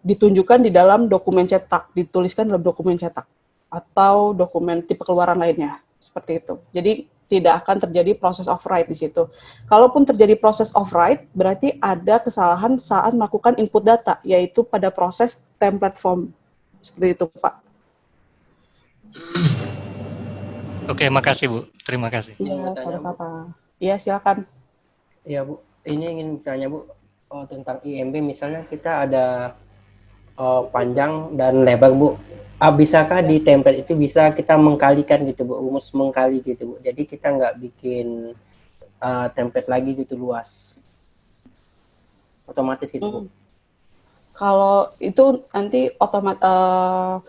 ditunjukkan di dalam dokumen cetak, dituliskan dalam dokumen cetak, atau dokumen tipe keluaran lainnya, seperti itu. Jadi tidak akan terjadi proses override di situ. Kalaupun terjadi proses override, berarti ada kesalahan saat melakukan input data, yaitu pada proses template form. Seperti itu, Pak. Oke, makasih, Bu. Terima kasih. Iya, sama-sama. Iya, silakan. Iya, Bu. Ini ingin bertanya, Bu, tentang IMB. Misalnya kita ada panjang dan lebar, Bu. Bisakah di template itu bisa kita mengkalikan gitu, Bu, rumus mengkali gitu, Bu. Jadi kita nggak bikin template lagi gitu luas, otomatis gitu, Bu. Kalau itu nanti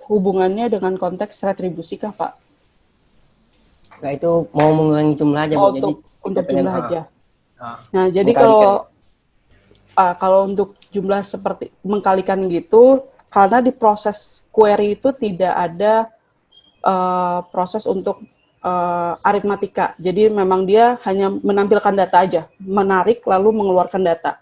hubungannya dengan konteks retribusi kah, Pak? Nggak, itu mau mengurangi jumlah aja, Bu. Jadi untuk jumlah aja. Nah, jadi mengkalikan. kalau untuk jumlah seperti mengkalikan gitu, karena di proses query itu tidak ada proses untuk aritmatika. Jadi memang dia hanya menampilkan data aja, menarik lalu mengeluarkan data.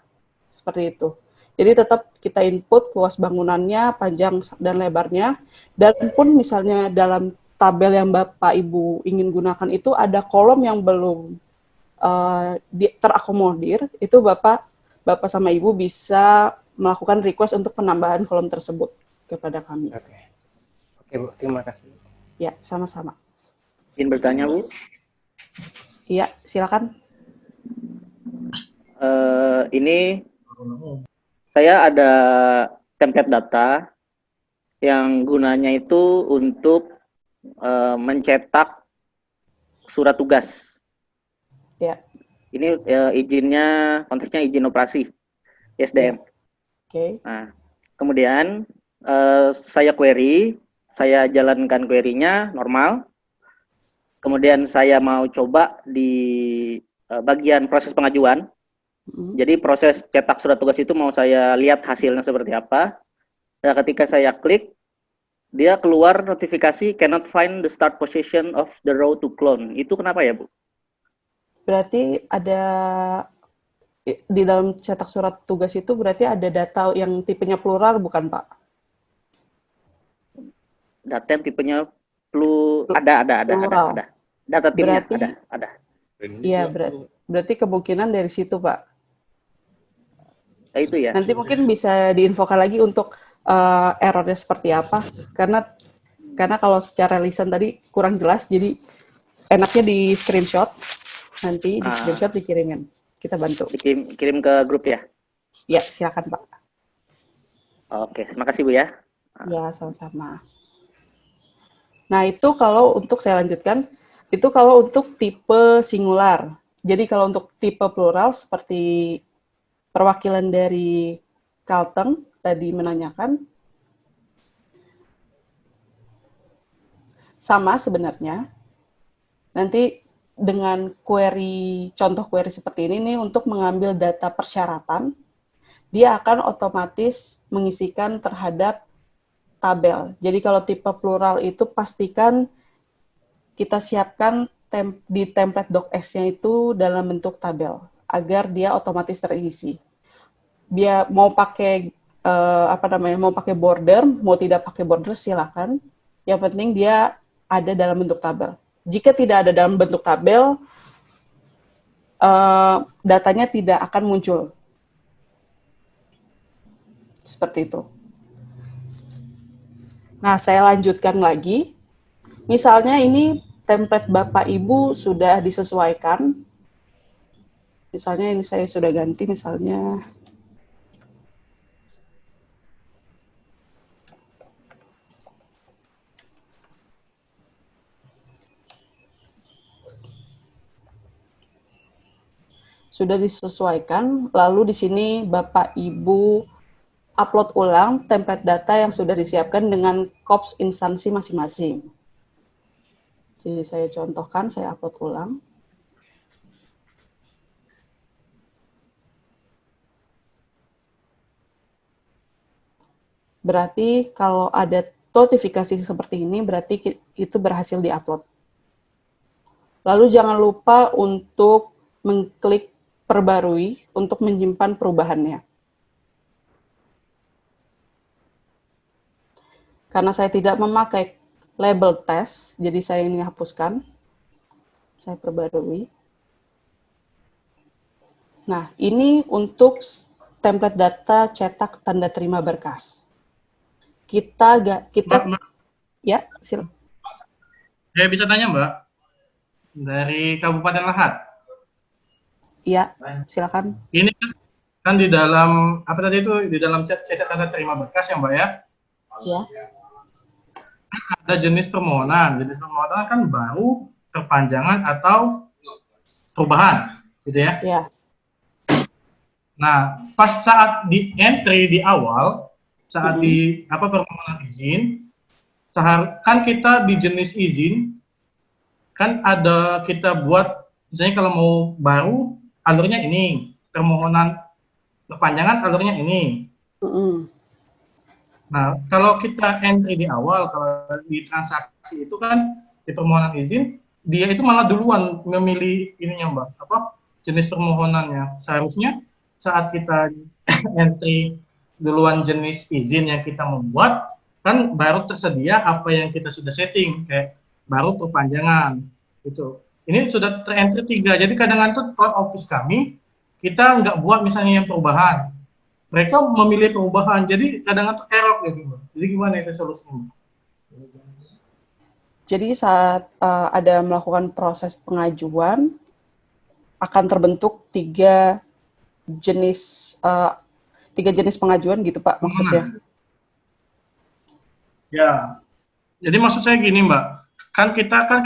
Seperti itu. Jadi tetap kita input luas bangunannya, panjang dan lebarnya, dan pun misalnya dalam tabel yang Bapak Ibu ingin gunakan itu ada kolom yang belum terakomodir, itu Bapak sama Ibu bisa melakukan request untuk penambahan kolom tersebut kepada kami. Oke, Bu, terima kasih. Ya, sama-sama. Ingin bertanya, Bu? Iya, silakan. Ini saya ada template data yang gunanya itu untuk mencetak surat tugas. Ya. Ini izinnya, konteksnya izin operasi SDM. Oke. Nah, kemudian saya query, saya jalankan query-nya normal. Kemudian saya mau coba di bagian proses pengajuan. Jadi proses cetak surat tugas itu mau saya lihat hasilnya seperti apa. Nah, ketika saya klik, dia keluar notifikasi cannot find the start position of the row to clone. Itu kenapa ya, Bu? Berarti ada di dalam cetak surat tugas itu berarti ada data yang tipenya plural, bukan, Pak? Data yang tipenya ada. Data timnya berarti, ada. Iya, berarti kemungkinan dari situ, Pak. Ya, itu ya. Nanti mungkin bisa diinfokan lagi untuk errornya seperti apa, karena kalau secara lisan tadi kurang jelas, jadi enaknya di screenshot, nanti di Ah, screenshot dikirimin, kita bantu. kirim ke grup ya. Ya, silakan Pak. Oke, terima kasih Bu ya. Ya, sama-sama. Nah, itu kalau untuk saya lanjutkan, itu kalau untuk tipe singular. Jadi kalau untuk tipe plural seperti perwakilan dari Kalteng tadi menanyakan, sama sebenarnya. Nanti dengan query, contoh query seperti ini nih, untuk mengambil data persyaratan, dia akan otomatis mengisikan terhadap tabel. Jadi kalau tipe plural itu pastikan kita siapkan di template docx-nya itu dalam bentuk tabel, agar dia otomatis terisi. Dia mau pakai mau pakai border, mau tidak pakai border silakan. Yang penting dia ada dalam bentuk tabel. Jika tidak ada dalam bentuk tabel, datanya tidak akan muncul. Seperti itu. Nah, saya lanjutkan lagi. Misalnya ini template Bapak Ibu sudah disesuaikan. Misalnya ini saya sudah ganti, misalnya sudah disesuaikan, lalu di sini Bapak Ibu upload ulang template data yang sudah disiapkan dengan COPS instansi masing-masing. Jadi saya contohkan, saya upload ulang. Berarti kalau ada notifikasi seperti ini, berarti itu berhasil diupload. Lalu jangan lupa untuk mengklik perbarui untuk menyimpan perubahannya. Karena saya tidak memakai label test, jadi saya ini hapuskan. Saya perbarui. Nah, ini untuk template data cetak tanda terima berkas. Mbak, Ya, silakan. saya bisa tanya Mbak, dari Kabupaten Lahat. Ya, silakan. Ini kan di dalam apa tadi itu di dalam cetak tanda terima berkas ya Mbak ya. Ya. Ada jenis permohonan. Jenis permohonan kan baru, perpanjangan atau perubahan, gitu ya. Ya. Nah, pas saat di entry di awal, saat di permohonan izin, kan kita di jenis izin kan ada kita buat misalnya kalau mau baru alurnya ini, permohonan perpanjangan alurnya ini. Nah, kalau kita entry di awal, kalau di transaksi itu kan di permohonan izin, dia itu malah duluan memilih ininya Mbak, jenis permohonannya. Seharusnya saat kita entry duluan jenis izin yang kita membuat, kan baru tersedia apa yang kita sudah setting, kayak baru perpanjangan. Gitu. Ini sudah terentry 3, jadi kadang-kadang tuh front office kami, kita nggak buat misalnya yang perubahan. Mereka memilih perubahan, jadi kadang-kadang tuh error gitu. Jadi gimana itu solusinya? Jadi saat ada melakukan proses pengajuan, akan terbentuk tiga jenis pengajuan gitu Pak maksudnya? Ya, jadi maksud saya gini Mbak, kan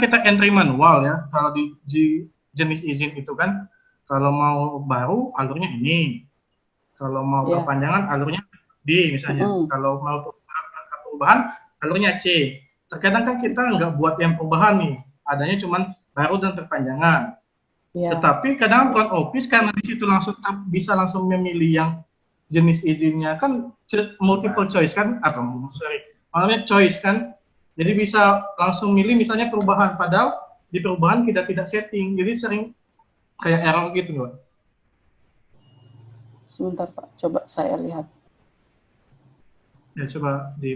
kita entry manual ya, kalau di jenis izin itu kan, kalau mau baru alurnya ini, kalau mau perpanjangan alurnya B misalnya, kalau mau perubahan alurnya C. Terkadang kan kita nggak buat yang perubahan nih, adanya cuma baru dan perpanjangan. Tetapi kadang front office karena di situ bisa langsung memilih yang jenis izinnya kan multiple choice kan, maksudnya choice kan, jadi bisa langsung milih misalnya perubahan, padahal di perubahan kita tidak setting, jadi sering kayak error gitu Mbak. Sebentar Pak, coba saya lihat. Ya coba di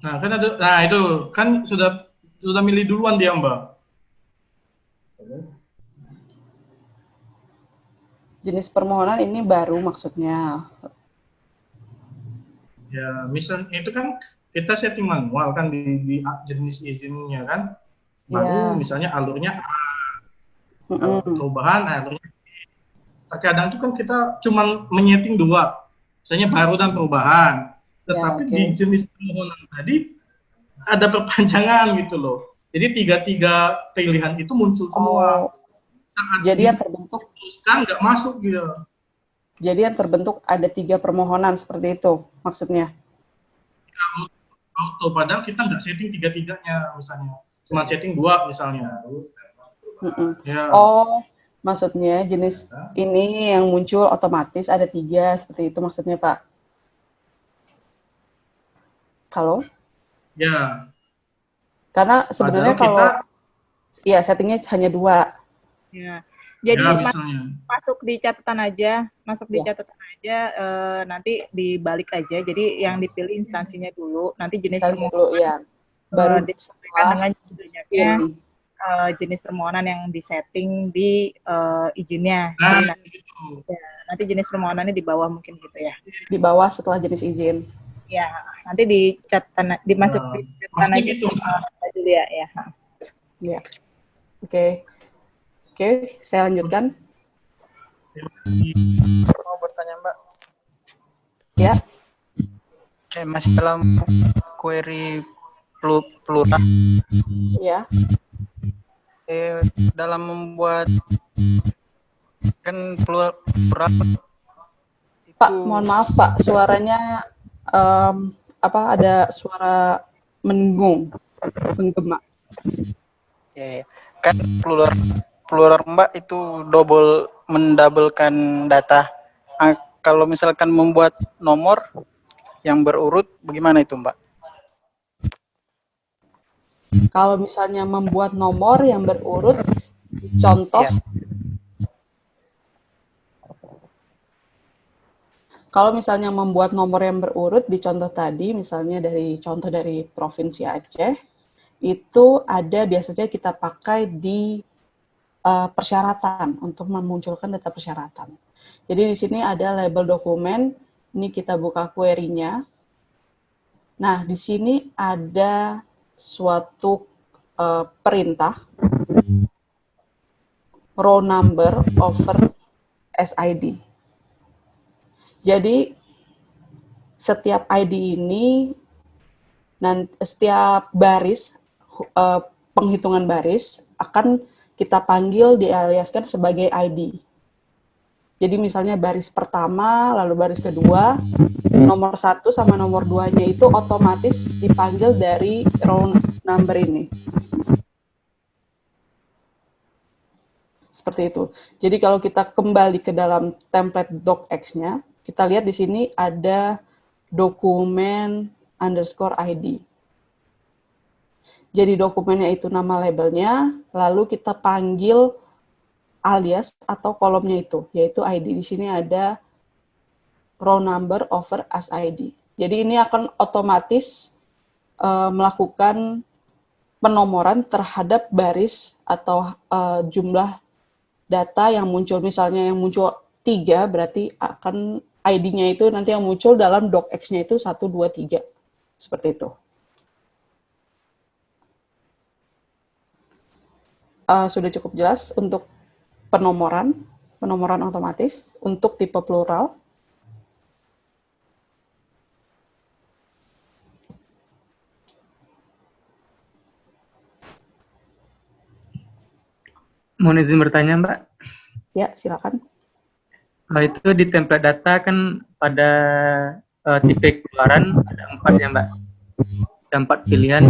Nah, kan ada, nah itu kan sudah milih duluan dia, Mbak. Jenis permohonan ini baru maksudnya. Ya, misalnya itu kan kita setting manual kan di jenis izinnya kan. Baru Ya. misalnya alurnya A, kalau Mm-mm. perubahan alurnya. Terkadang itu kan kita cuma menyeting dua, misalnya baru dan perubahan. Ya, Tetapi oke. di jenis permohonan tadi ada perpanjangan gitu loh. Jadi tiga pilihan itu muncul semua. Oh, Saat jadi yang terbentuk diteruskan nggak masuk gitu. ada 3 permohonan seperti itu maksudnya. Auto, padahal kita nggak setting tiga-tiganya misalnya. Cuma setting dua misalnya. Mm-mm. Ya. Oh, maksudnya jenis ini yang muncul otomatis ada 3 seperti itu maksudnya, Pak. Halo? Ya. Karena sebenarnya Padahal kalau kita ya settingnya hanya 2. Ya. ya Jadi misalnya. masuk di catatan aja, Ya. nanti dibalik aja. Jadi yang dipilih instansinya dulu, nanti jenis Misalnya permohonan dulu ya. Baru disesuaikan dengan banyaknya ini. jenis permohonan yang disetting di izinnya. Nah, Jadi nanti jenis permohonannya di bawah mungkin gitu ya. Di bawah setelah jenis izin. Ya, nanti di catatan dimasuk di catatan pasti aja gitu. dulu ya. Ya. Oke. Oke, saya lanjutkan. Mau bertanya Mbak. Ya. Oke, masih dalam query plural. Ya. Dalam membuat kan plural itu, Pak, mohon maaf Pak, suaranya ada suara menggema. ya, kan plural Mbak itu mendabelkan data. Kalau misalkan membuat nomor yang berurut, bagaimana itu Mbak? Kalau misalnya membuat nomor yang berurut, contoh, Ya. kalau misalnya membuat nomor yang berurut di contoh tadi, misalnya contoh dari Provinsi Aceh, itu ada biasanya kita pakai di persyaratan untuk memunculkan data persyaratan. Jadi di sini ada label dokumen, ini kita buka query-nya. Nah, di sini ada suatu perintah row number over SID. Jadi setiap ID ini setiap baris penghitungan baris akan kita panggil dialiaskan sebagai ID. Jadi misalnya baris pertama, lalu baris kedua, nomor 1 sama nomor 2-nya itu otomatis dipanggil dari row number ini. Seperti itu. Jadi kalau kita kembali ke dalam template docx-nya, kita lihat di sini ada dokumen _ID. Jadi dokumennya itu nama labelnya, lalu kita panggil alias atau kolomnya itu, yaitu ID. Di sini ada row number over SID. Jadi ini akan otomatis melakukan penomoran terhadap baris atau jumlah data yang muncul. Misalnya yang muncul 3, berarti akan ID-nya itu nanti yang muncul dalam docx-nya itu 1, 2, 3. Seperti itu. Sudah cukup jelas untuk penomoran otomatis untuk tipe plural. Mohon izin bertanya, Mbak. Ya, silakan. Itu di template data kan pada tipe keluaran ada 4 ya, Mbak. Ada 4 pilihan,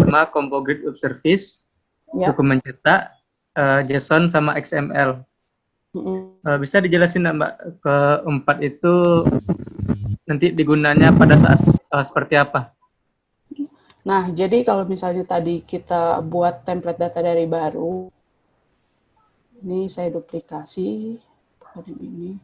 sama combo grid of service, Ya. dokumen cetak, JSON sama XML. Bisa dijelasin nggak, Mbak, keempat itu nanti digunanya pada saat seperti apa? Nah, jadi kalau misalnya tadi kita buat template data dari baru, ini saya duplikasi ini.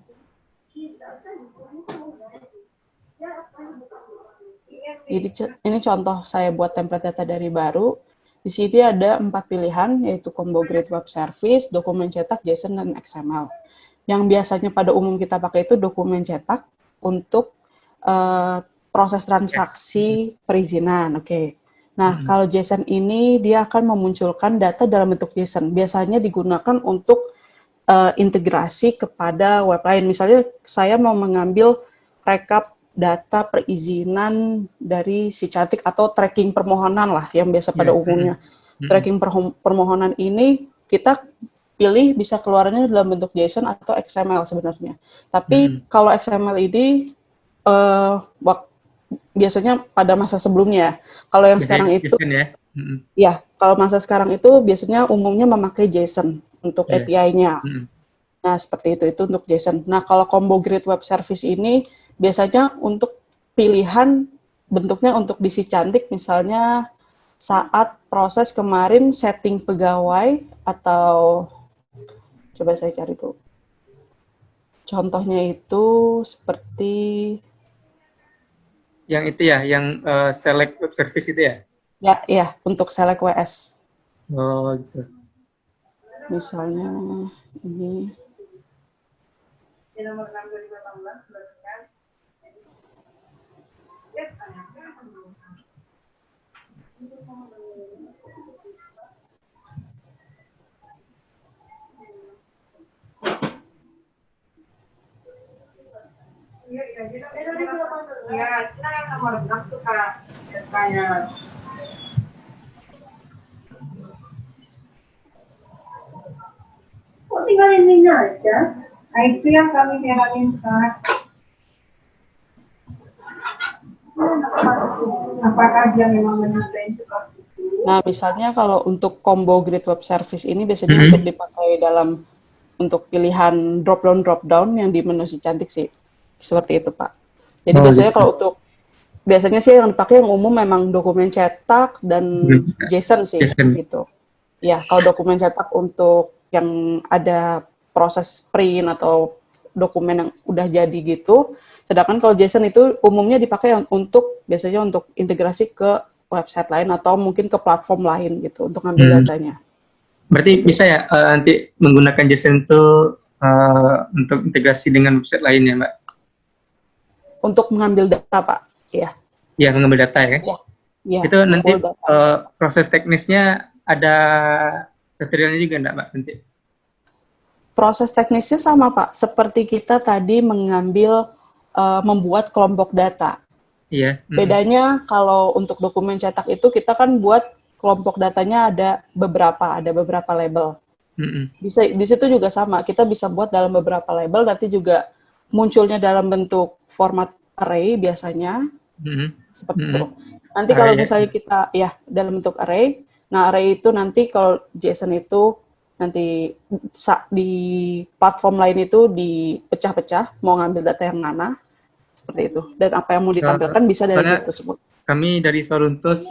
Ini contoh saya buat template data dari baru. Di sini ada 4 pilihan, yaitu Combo Grid Web Service, dokumen cetak, JSON, dan XML. Yang biasanya pada umum kita pakai itu dokumen cetak untuk proses transaksi perizinan. Oke. Nah, kalau JSON ini dia akan memunculkan data dalam bentuk JSON. Biasanya digunakan untuk integrasi kepada web lain. Misalnya saya mau mengambil rekap data perizinan dari si cantik atau tracking permohonan lah yang biasa pada umumnya. Tracking permohonan ini kita pilih bisa keluarnya dalam bentuk JSON atau XML sebenarnya. Tapi kalau XML ini biasanya pada masa sebelumnya. Kalau yang sekarang itu ya, kalau masa sekarang itu biasanya umumnya memakai JSON untuk API-nya. Nah, seperti itu untuk JSON. Nah, kalau Combo Grid Web Service ini biasanya untuk pilihan bentuknya untuk diisi cantik, misalnya saat proses kemarin setting pegawai atau coba saya cari dulu. Contohnya itu seperti yang itu ya, yang select web service itu ya? Ya, untuk select WS. Oh, gitu. Misalnya ini. Kok tinggal ini aja? Nah, itu yang kami heran Kak. Apakah dia memang mendesain seperti itu? Nah, misalnya kalau untuk Combo Grid Web Service ini biasanya untuk dipakai dalam untuk pilihan drop down yang di menu si cantik sih. Seperti itu, Pak. Jadi biasanya kalau untuk biasanya sih yang dipakai yang umum memang dokumen cetak dan JSON sih gitu. Ya, kalau dokumen cetak untuk yang ada proses print atau dokumen yang udah jadi gitu. Sedangkan kalau JSON itu umumnya dipakai untuk biasanya untuk integrasi ke website lain atau mungkin ke platform lain gitu untuk ngambil datanya. Berarti bisa ya nanti menggunakan JSON itu untuk integrasi dengan website lain ya, Mbak? Untuk mengambil data, Pak. Iya. Iya, mengambil data ya? Iya. Itu nanti proses teknisnya ada tutorialnya juga enggak, Mbak, nanti? Proses teknisnya sama, Pak. Seperti kita tadi membuat kelompok data. Iya. Bedanya kalau untuk dokumen cetak itu kita kan buat kelompok datanya ada beberapa label. Bisa di situ juga sama. Kita bisa buat dalam beberapa label, nanti juga munculnya dalam bentuk format array biasanya. Seperti itu. Nanti kalau misalnya kita dalam bentuk array, nah array itu nanti kalau JSON itu nanti di platform lain itu dipecah-pecah mau ngambil data yang mana seperti itu, dan apa yang mau ditampilkan bisa dari situ semua. Kami dari Soruntus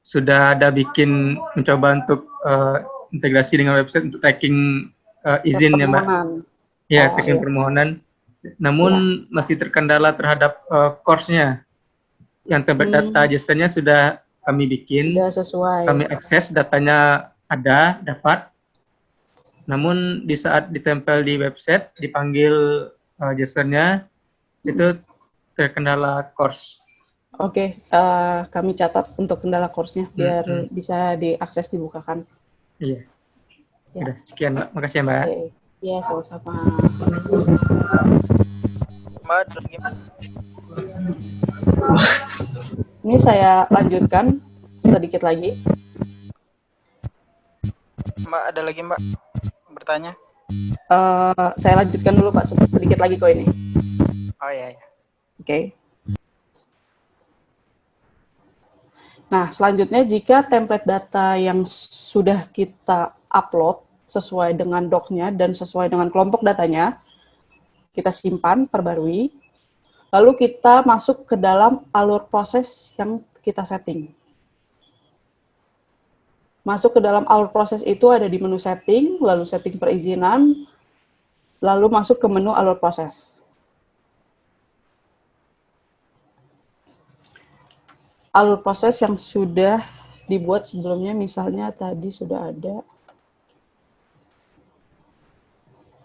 sudah ada mencoba untuk integrasi dengan website untuk tracking izin ya, Mbak. Ya, tracking permohonan. Namun masih terkendala terhadap course-nya. Yang template data JSON-nya sudah kami bikin. Sudah sesuai. Kami akses datanya dapat. Namun di saat ditempel di website, dipanggil JSON-nya, itu terkendala course. Oke, kami catat untuk kendala course-nya biar bisa diakses, dibukakan. Iya. Udah, sekian, Mbak. Makasih ya, Mbak. Iya, sama-sama. Mbak, terus gimana? Ini saya lanjutkan sedikit lagi. Mbak, ada lagi, Mbak, bertanya? Saya lanjutkan dulu, Pak, sedikit lagi kok ini. Oh iya. Oke. Nah, selanjutnya jika template data yang sudah kita upload sesuai dengan doc-nya dan sesuai dengan kelompok datanya, kita simpan, perbarui, lalu kita masuk ke dalam alur proses yang kita setting. Masuk ke dalam alur proses itu ada di menu setting, lalu setting perizinan, lalu masuk ke menu alur proses. alur proses yang sudah dibuat sebelumnya, misalnya tadi sudah ada.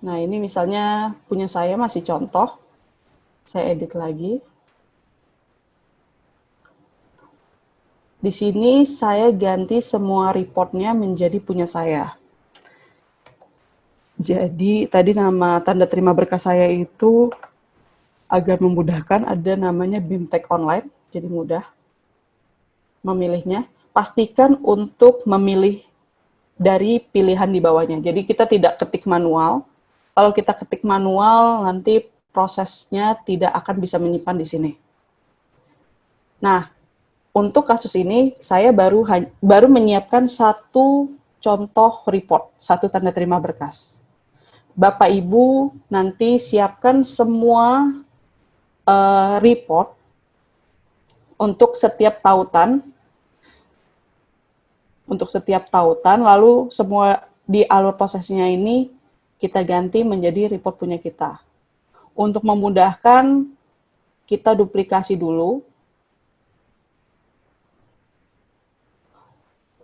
Nah, ini misalnya punya saya masih contoh. Saya edit lagi. Di sini saya ganti semua reportnya menjadi punya saya. Jadi tadi nama tanda terima berkas saya itu agar memudahkan ada namanya BIMTech Online, jadi mudah memilihnya. Pastikan untuk memilih dari pilihan di bawahnya. Jadi kita tidak ketik manual. Kalau kita ketik manual, nanti prosesnya tidak akan bisa menyimpan di sini. Nah, untuk kasus ini, saya baru menyiapkan satu contoh report, satu tanda terima berkas. Bapak Ibu nanti siapkan semua report untuk setiap tautan, lalu semua di alur prosesnya ini kita ganti menjadi report punya kita. Untuk memudahkan, kita duplikasi dulu.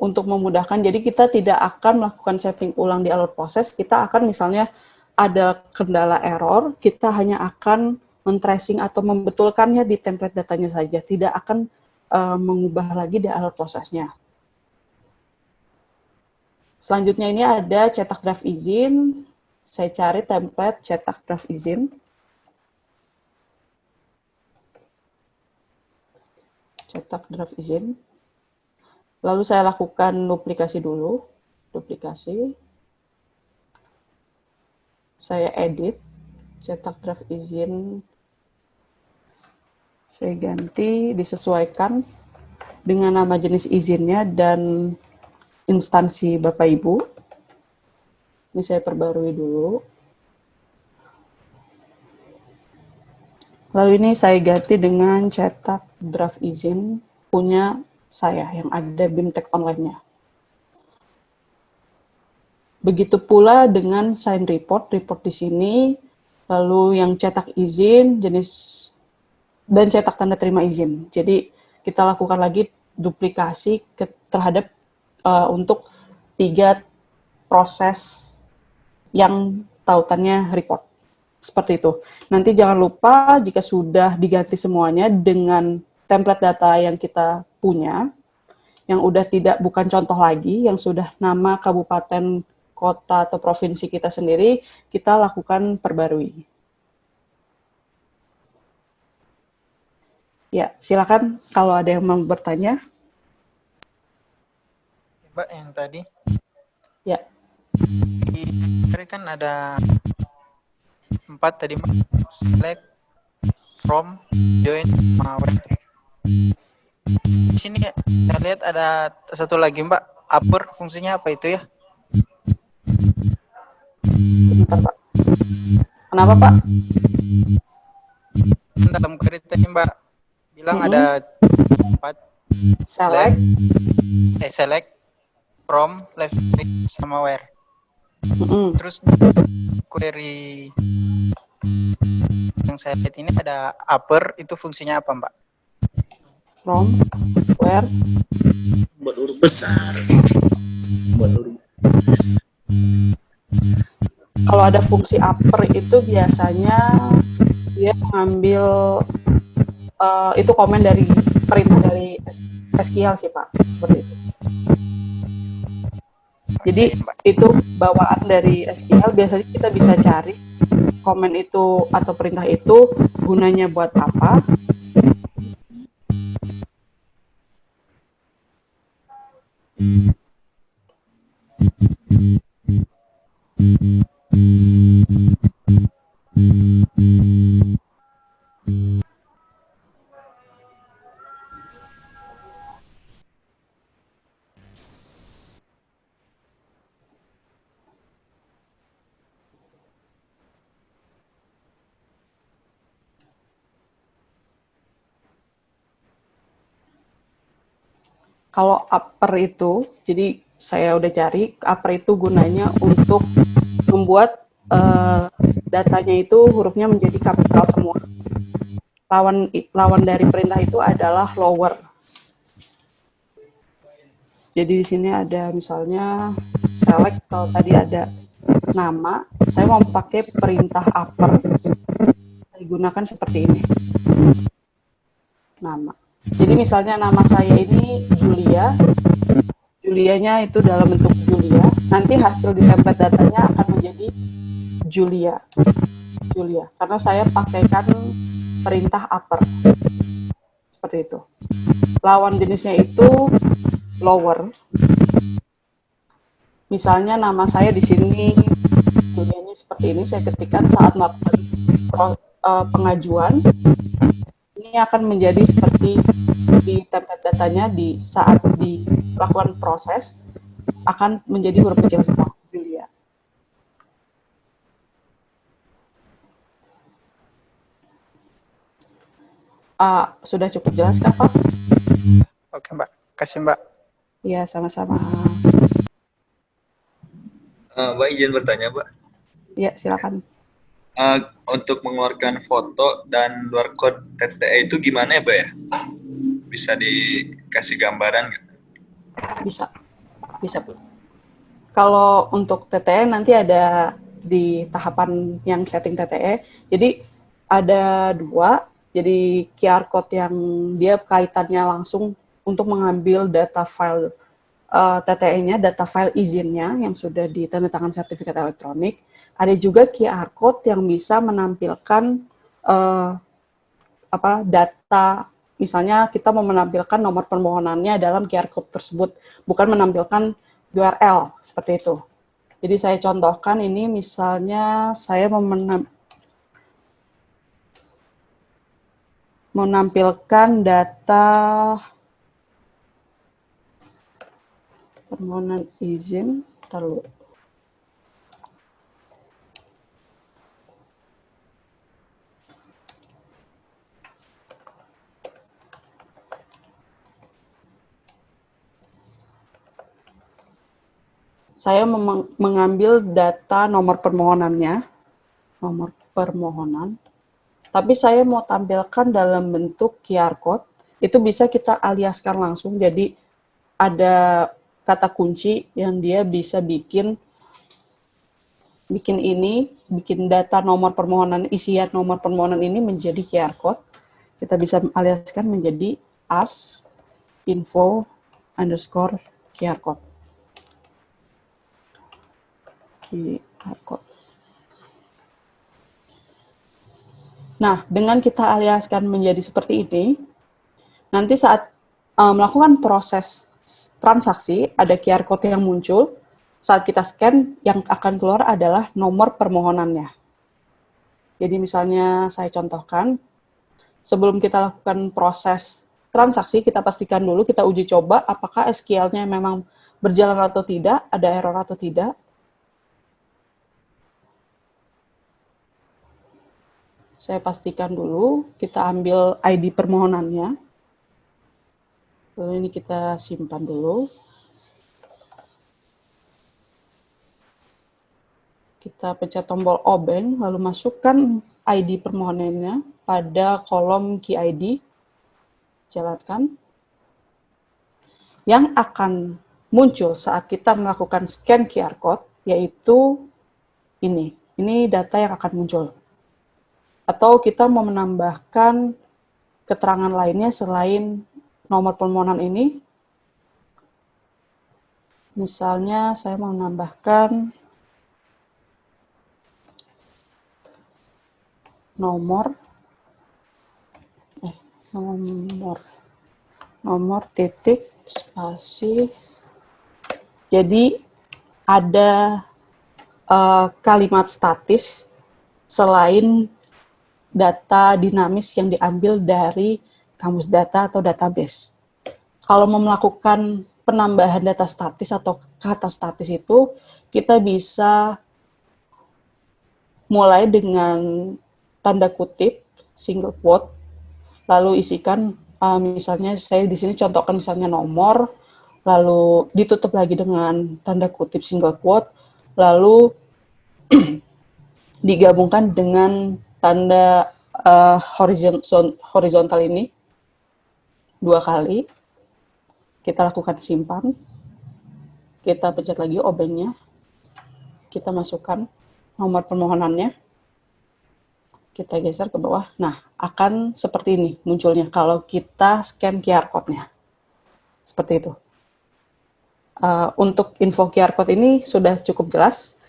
Untuk memudahkan, jadi kita tidak akan melakukan setting ulang di alur proses, kita akan misalnya ada kendala error, kita hanya akan men-tracing atau membetulkannya di template datanya saja, tidak akan mengubah lagi di alur prosesnya. Selanjutnya ini ada cetak draft izin, saya cari template cetak draft izin. Cetak draft izin. Lalu saya lakukan duplikasi dulu, duplikasi. Saya edit, cetak draft izin. Saya ganti, disesuaikan dengan nama jenis izinnya dan instansi Bapak Ibu. Ini saya perbarui dulu. Lalu ini saya ganti dengan cetak draft izin punya saya yang ada BIMTech Online-nya. Begitu pula dengan sign report di sini, lalu yang cetak izin, jenis, dan cetak tanda terima izin. Jadi kita lakukan lagi duplikasi terhadap untuk 3 proses yang tautannya report. Seperti itu. Nanti jangan lupa jika sudah diganti semuanya dengan template data yang kita punya, yang udah bukan contoh lagi, yang sudah nama kabupaten, kota, atau provinsi kita sendiri, kita lakukan perbarui. Ya, silakan kalau ada yang mau bertanya. Mbak, yang tadi. Ya. Di kan ada 4 tadi, Mbak. Select, from, join, sama web. Di sini saya lihat ada satu lagi, Mbak, upper, fungsinya apa itu ya? Bentar, Pak. Kenapa, Pak? Dalam query tadi, Mbak, bilang ada 4. Select, from, left click, sama where. Terus query yang saya lihat ini ada upper, itu fungsinya apa, Mbak? From, where, buat huruf besar, buat huruf. Kalau ada fungsi upper itu biasanya dia mengambil itu komen dari perintah dari SQL sih, Pak, seperti itu. Jadi itu bawaan dari SQL, biasanya kita bisa cari komen itu atau perintah itu gunanya buat apa. Kalau upper itu, jadi saya udah cari, upper itu gunanya untuk membuat datanya itu hurufnya menjadi kapital semua. Lawan dari perintah itu adalah lower. Jadi di sini ada misalnya select, kalau tadi ada nama, saya mau pakai perintah upper, saya gunakan seperti ini. Nama. Jadi misalnya nama saya ini Julia, Julianya itu dalam bentuk Julia, nanti hasil di template datanya akan menjadi Julia, karena saya pakaikan perintah upper, seperti itu. Lawan jenisnya itu lower. Misalnya nama saya di sini Julianya seperti ini, saya ketikkan saat melakukan pengajuan, ini akan menjadi seperti di template datanya di saat dilakukan proses akan menjadi huruf kecil semua, Julia. Sudah cukup jelas kah, Pak? Oke, Mbak. Kasih, Mbak. Iya, sama-sama. Mbak izin bertanya, Mbak. Iya, silakan. Untuk mengeluarkan foto dan luar kode TTE itu gimana ya, Mbak ya? Bisa dikasih gambaran nggak? Bisa, Bu. Kalau untuk TTE nanti ada di tahapan yang setting TTE. Jadi ada 2. Jadi QR code yang dia kaitannya langsung untuk mengambil data file TTE-nya, data file izinnya yang sudah ditandatangan sertifikat elektronik. Ada juga QR code yang bisa menampilkan data, misalnya kita mau menampilkan nomor permohonannya dalam QR code tersebut, bukan menampilkan URL seperti itu. Jadi saya contohkan ini, misalnya saya mau menampilkan data permohonan izin, saya mengambil data nomor permohonannya, nomor permohonan, tapi saya mau tampilkan dalam bentuk QR code, itu bisa kita aliaskan langsung, jadi ada kata kunci yang dia bisa bikin data nomor permohonan, isian nomor permohonan ini menjadi QR code, kita bisa aliaskan menjadi as info _ QR code. Nah, dengan kita aliaskan menjadi seperti ini, nanti saat melakukan proses transaksi, ada QR code yang muncul, saat kita scan, yang akan keluar adalah nomor permohonannya. Jadi misalnya saya contohkan, sebelum kita lakukan proses transaksi, kita pastikan dulu, kita uji coba apakah SQL-nya memang berjalan atau tidak, ada error atau tidak. Saya pastikan dulu, kita ambil ID permohonannya. Lalu ini kita simpan dulu. Kita pencet tombol obeng, lalu masukkan ID permohonannya pada kolom key ID. Jalankan. Yang akan muncul saat kita melakukan scan QR code, yaitu ini. Ini data yang akan muncul. Atau kita mau menambahkan keterangan lainnya selain nomor permohonan ini. Misalnya saya mau menambahkan nomor titik spasi. Jadi ada kalimat statis selain data dinamis yang diambil dari kamus data atau database. Kalau mau melakukan penambahan data statis atau kata statis itu, kita bisa mulai dengan tanda kutip, single quote, lalu isikan, misalnya saya di sini contohkan misalnya nomor, lalu ditutup lagi dengan tanda kutip single quote, lalu digabungkan dengan tanda horizontal ini 2 kali. Kita lakukan simpan. Kita pencet lagi obengnya. Kita masukkan nomor permohonannya. Kita geser ke bawah. Nah, akan seperti ini munculnya kalau kita scan QR code-nya. Seperti itu. Untuk info QR code ini sudah cukup jelas.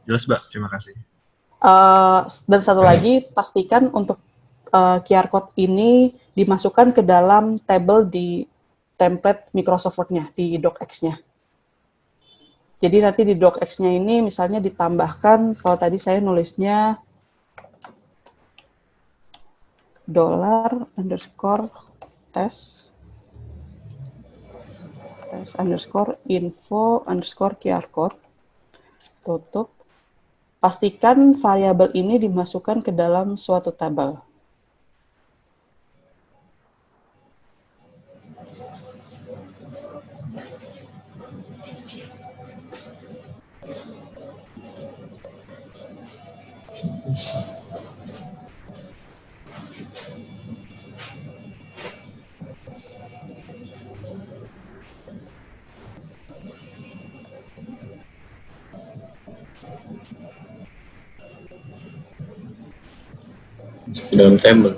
Jelas, Mbak. Terima kasih. Dan satu lagi, pastikan untuk QR code ini dimasukkan ke dalam table di template Microsoft Word-nya, di docx-nya. Jadi nanti di docx-nya ini misalnya ditambahkan, kalau tadi saya nulisnya $_test_info_QR code, tutup. Pastikan variabel ini dimasukkan ke dalam suatu tabel. Di dalam table.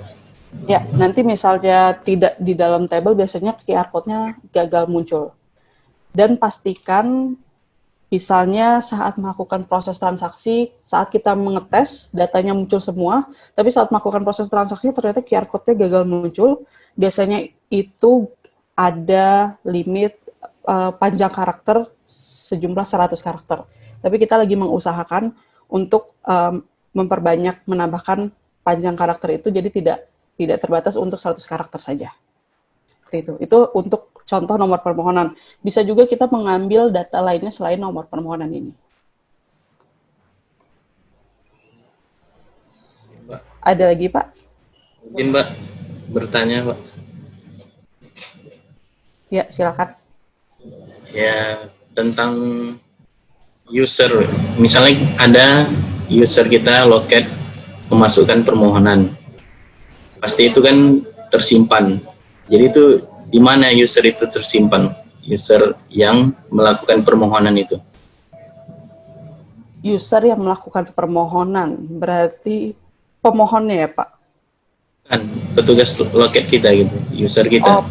Ya, nanti misalnya tidak di dalam table, biasanya QR code-nya gagal muncul. Dan pastikan, misalnya saat melakukan proses transaksi, saat kita mengetes, datanya muncul semua, tapi saat melakukan proses transaksi, ternyata QR code-nya gagal muncul. Biasanya itu ada limit panjang karakter sejumlah 100 karakter. Tapi kita lagi mengusahakan untuk memperbanyak, menambahkan panjang karakter itu, jadi tidak terbatas untuk 100 karakter saja. Seperti itu. Itu untuk contoh nomor permohonan. Bisa juga kita mengambil data lainnya selain nomor permohonan ini. Mbak. Ada lagi, Pak? Mungkin Mbak bertanya, Pak. Ya, silakan. Ya, tentang user. Misalnya ada user kita loket memasukkan permohonan. Pasti itu kan tersimpan. Jadi itu di mana user itu tersimpan? User yang melakukan permohonan itu. User yang melakukan permohonan, berarti pemohonnya ya, Pak? Kan, petugas loket kita gitu, user kita. Oh,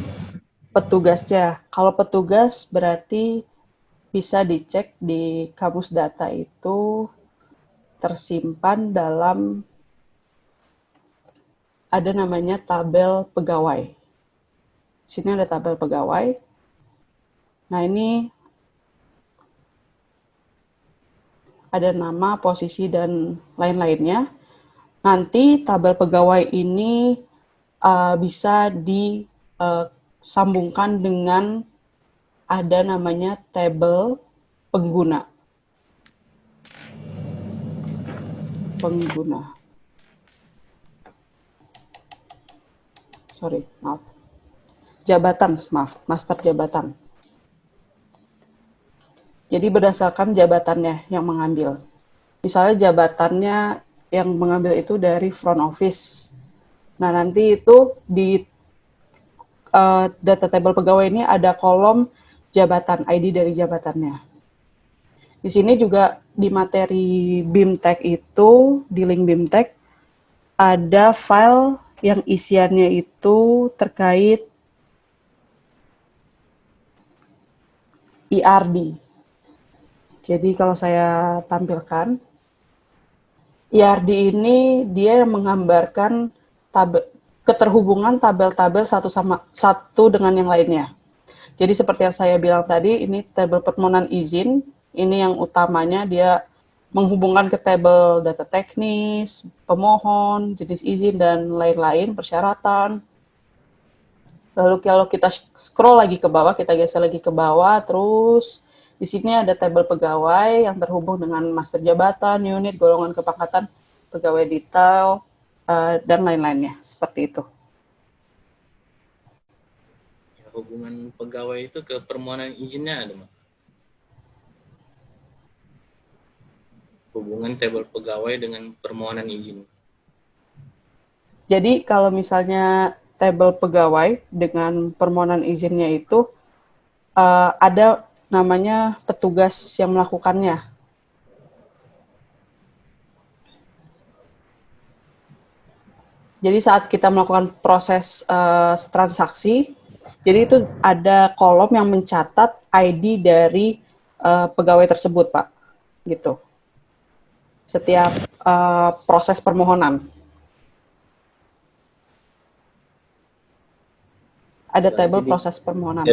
petugasnya. Kalau petugas berarti bisa dicek di kamus data itu tersimpan dalam, ada namanya tabel pegawai. Sini ada tabel pegawai. Nah, ini ada nama, posisi, dan lain-lainnya. Nanti tabel pegawai ini bisa disambungkan dengan ada namanya tabel pengguna. Jabatan, master jabatan. Jadi berdasarkan jabatannya yang mengambil. Misalnya jabatannya yang mengambil itu dari front office. Nah, nanti itu di data table pegawai ini ada kolom jabatan, ID dari jabatannya. Di sini juga di materi BIMTech itu, di link BIMTech, ada file yang isiannya itu terkait ERD. Jadi kalau saya tampilkan, ERD ini dia yang menggambarkan keterhubungan tabel-tabel satu dengan yang lainnya. Jadi seperti yang saya bilang tadi, ini tabel permohonan izin, ini yang utamanya dia menghubungkan ke tabel data teknis, pemohon, jenis izin, dan lain-lain, persyaratan. Lalu kalau kita scroll lagi ke bawah, kita geser lagi ke bawah, terus di sini ada tabel pegawai yang terhubung dengan master jabatan, unit, golongan kepangkatan, pegawai detail, dan lain-lainnya. Seperti itu. Hubungan pegawai itu ke permohonan izinnya ada, Mas? Hubungan tabel pegawai dengan permohonan izin. Jadi kalau misalnya tabel pegawai dengan permohonan izinnya itu ada namanya petugas yang melakukannya. Jadi saat kita melakukan proses transaksi, jadi itu ada kolom yang mencatat ID dari pegawai tersebut, Pak. Gitu. Setiap proses permohonan. Ada tabel Jadi, proses permohonan.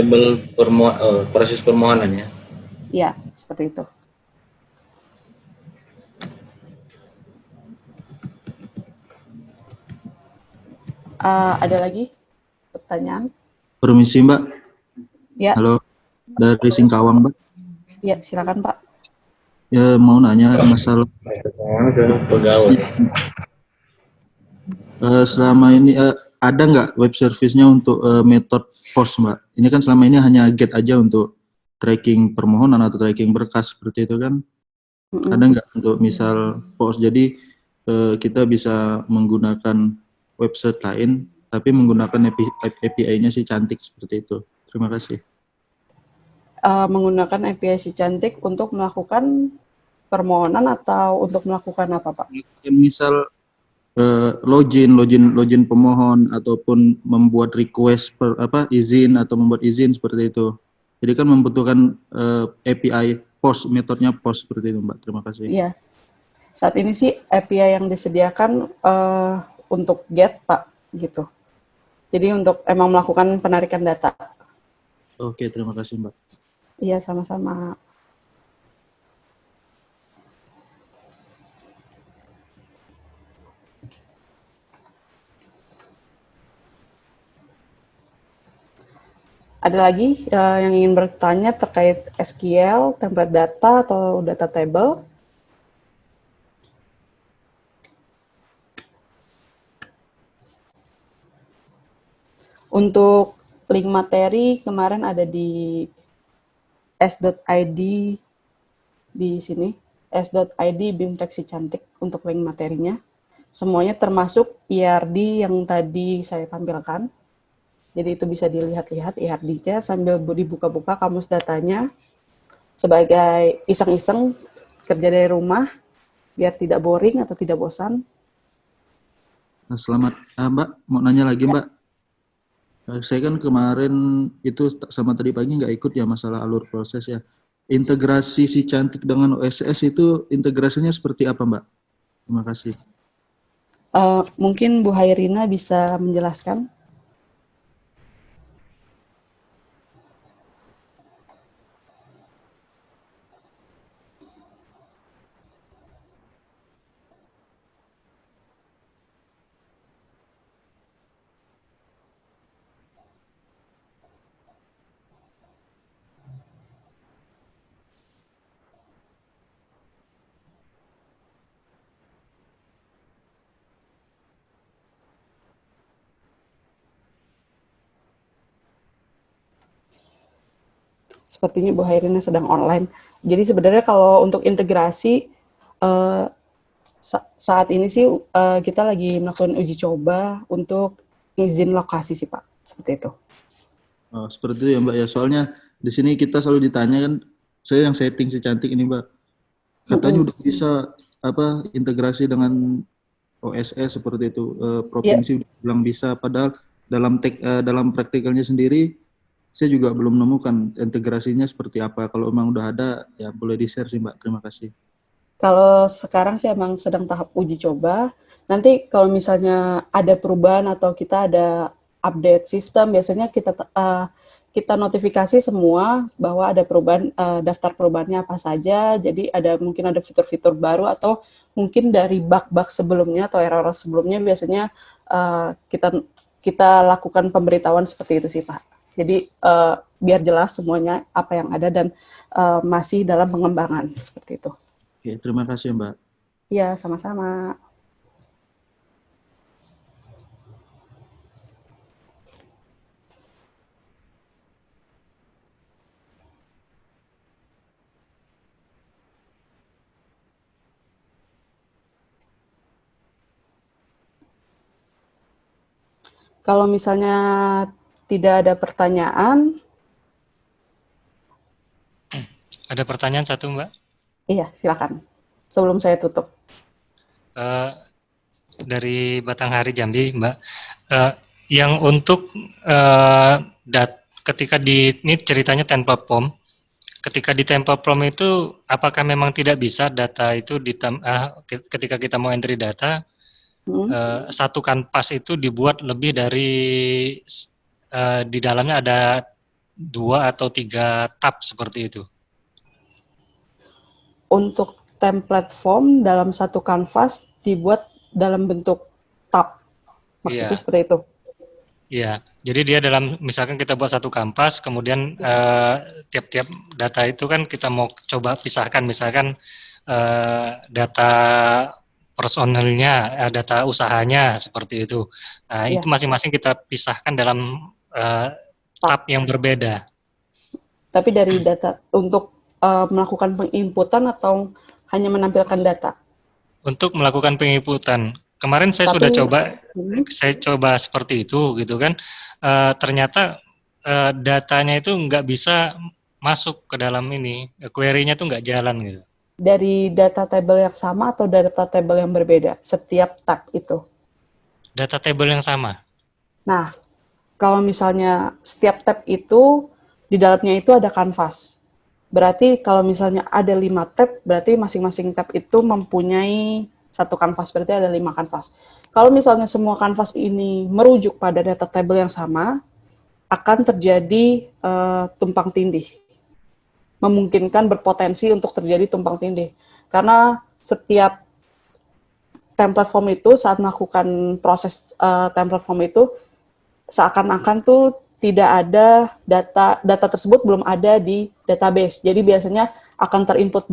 Proses permohonan ya. Iya, seperti itu. Ada lagi pertanyaan? Permisi Mbak. Ya. Halo, dari Singkawang Mbak. Ya, silakan Pak. Ya mau nanya masalah pegawai. Selama ini ada nggak web service-nya untuk metode POS Mbak? Ini kan selama ini hanya get aja untuk tracking permohonan atau tracking berkas seperti itu kan? Ada nggak untuk misal POS? Jadi kita bisa menggunakan website lain, tapi menggunakan API-nya si Cantik seperti itu. Terima kasih. Menggunakan API si Cantik untuk melakukan permohonan atau untuk melakukan apa, Pak? Misal login pemohon ataupun membuat request izin atau membuat izin seperti itu. Jadi kan membutuhkan API POS, metodenya POS seperti itu, Mbak. Terima kasih. Iya. Saat ini sih API yang disediakan untuk GET, Pak, gitu. Jadi untuk emang melakukan penarikan data. Oke, terima kasih, Mbak. Iya, sama-sama. Ada lagi yang ingin bertanya terkait SQL, template data, atau data table? Untuk link materi kemarin ada di s.id di sini, s.id BIMTek si Cantik untuk link materinya. Semuanya termasuk IRD yang tadi saya tampilkan. Jadi itu bisa dilihat-lihat IRD-nya sambil dibuka-buka kamus datanya sebagai iseng-iseng kerja dari rumah biar tidak boring atau tidak bosan. Nah, selamat, Mbak. Mau nanya lagi, ya. Mbak. Saya kan kemarin itu sama tadi pagi nggak ikut ya masalah alur proses ya. Integrasi si Cantik dengan OSS itu integrasinya seperti apa, Mbak? Terima kasih. Mungkin Bu Hairina bisa menjelaskan. Sepertinya Bu Hairina sedang online. Jadi sebenarnya kalau untuk integrasi saat ini sih kita lagi melakukan uji coba untuk izin lokasi sih Pak, seperti itu. Oh, seperti itu ya Mbak ya. Soalnya di sini kita selalu ditanya kan, saya yang setting si Cantik ini Mbak. Katanya udah bisa integrasi dengan OSS seperti itu. Provinsi udah bilang bisa, padahal dalam praktikalnya sendiri saya juga belum menemukan integrasinya seperti apa. Kalau memang udah ada, ya boleh di-share sih Mbak. Terima kasih. Kalau sekarang sih emang sedang tahap uji coba. Nanti kalau misalnya ada perubahan atau kita ada update sistem, biasanya kita notifikasi semua bahwa ada perubahan, daftar perubahannya apa saja. Jadi mungkin ada fitur-fitur baru atau mungkin dari bug-bug sebelumnya atau error sebelumnya biasanya kita lakukan pemberitahuan seperti itu sih Pak. Jadi biar jelas semuanya apa yang ada dan masih dalam pengembangan seperti itu. Oke, terima kasih Mbak. Iya, sama-sama. Kalau misalnya tidak ada pertanyaan, Ada pertanyaan satu, Mbak. Iya, silakan. Sebelum saya tutup. Dari Batanghari Jambi, Mbak. Yang untuk ketika ini ceritanya temple form. Ketika di temple form itu, apakah memang tidak bisa data itu ketika kita mau entry data, satu kanvas itu dibuat lebih dari di dalamnya ada 2 atau 3 tab seperti itu? Untuk template form dalam satu kanvas dibuat dalam bentuk tab. Maksudnya seperti itu? Iya, jadi dia misalkan kita buat satu kanvas, kemudian tiap-tiap data itu kan kita mau coba pisahkan, misalkan data personelnya, data usahanya, seperti itu. Nah, itu masing-masing kita pisahkan dalam tab yang berbeda. Tapi dari data untuk melakukan penginputan atau hanya menampilkan data? Untuk melakukan penginputan. Kemarin saya sudah coba seperti itu gitu kan. Ternyata datanya itu nggak bisa masuk ke dalam ini, query-nya tuh nggak jalan gitu. Dari data table yang sama atau data table yang berbeda setiap tab itu? Data table yang sama. Nah, kalau misalnya setiap tab itu di dalamnya itu ada kanvas. Berarti kalau misalnya ada 5 tab, berarti masing-masing tab itu mempunyai satu kanvas, berarti ada 5 kanvas. Kalau misalnya semua kanvas ini merujuk pada data table yang sama, akan terjadi tumpang tindih. Memungkinkan berpotensi untuk terjadi tumpang tindih. Karena setiap template form itu, saat melakukan proses template form itu, seakan-akan tuh tidak ada data tersebut belum ada di database. Jadi biasanya akan terinput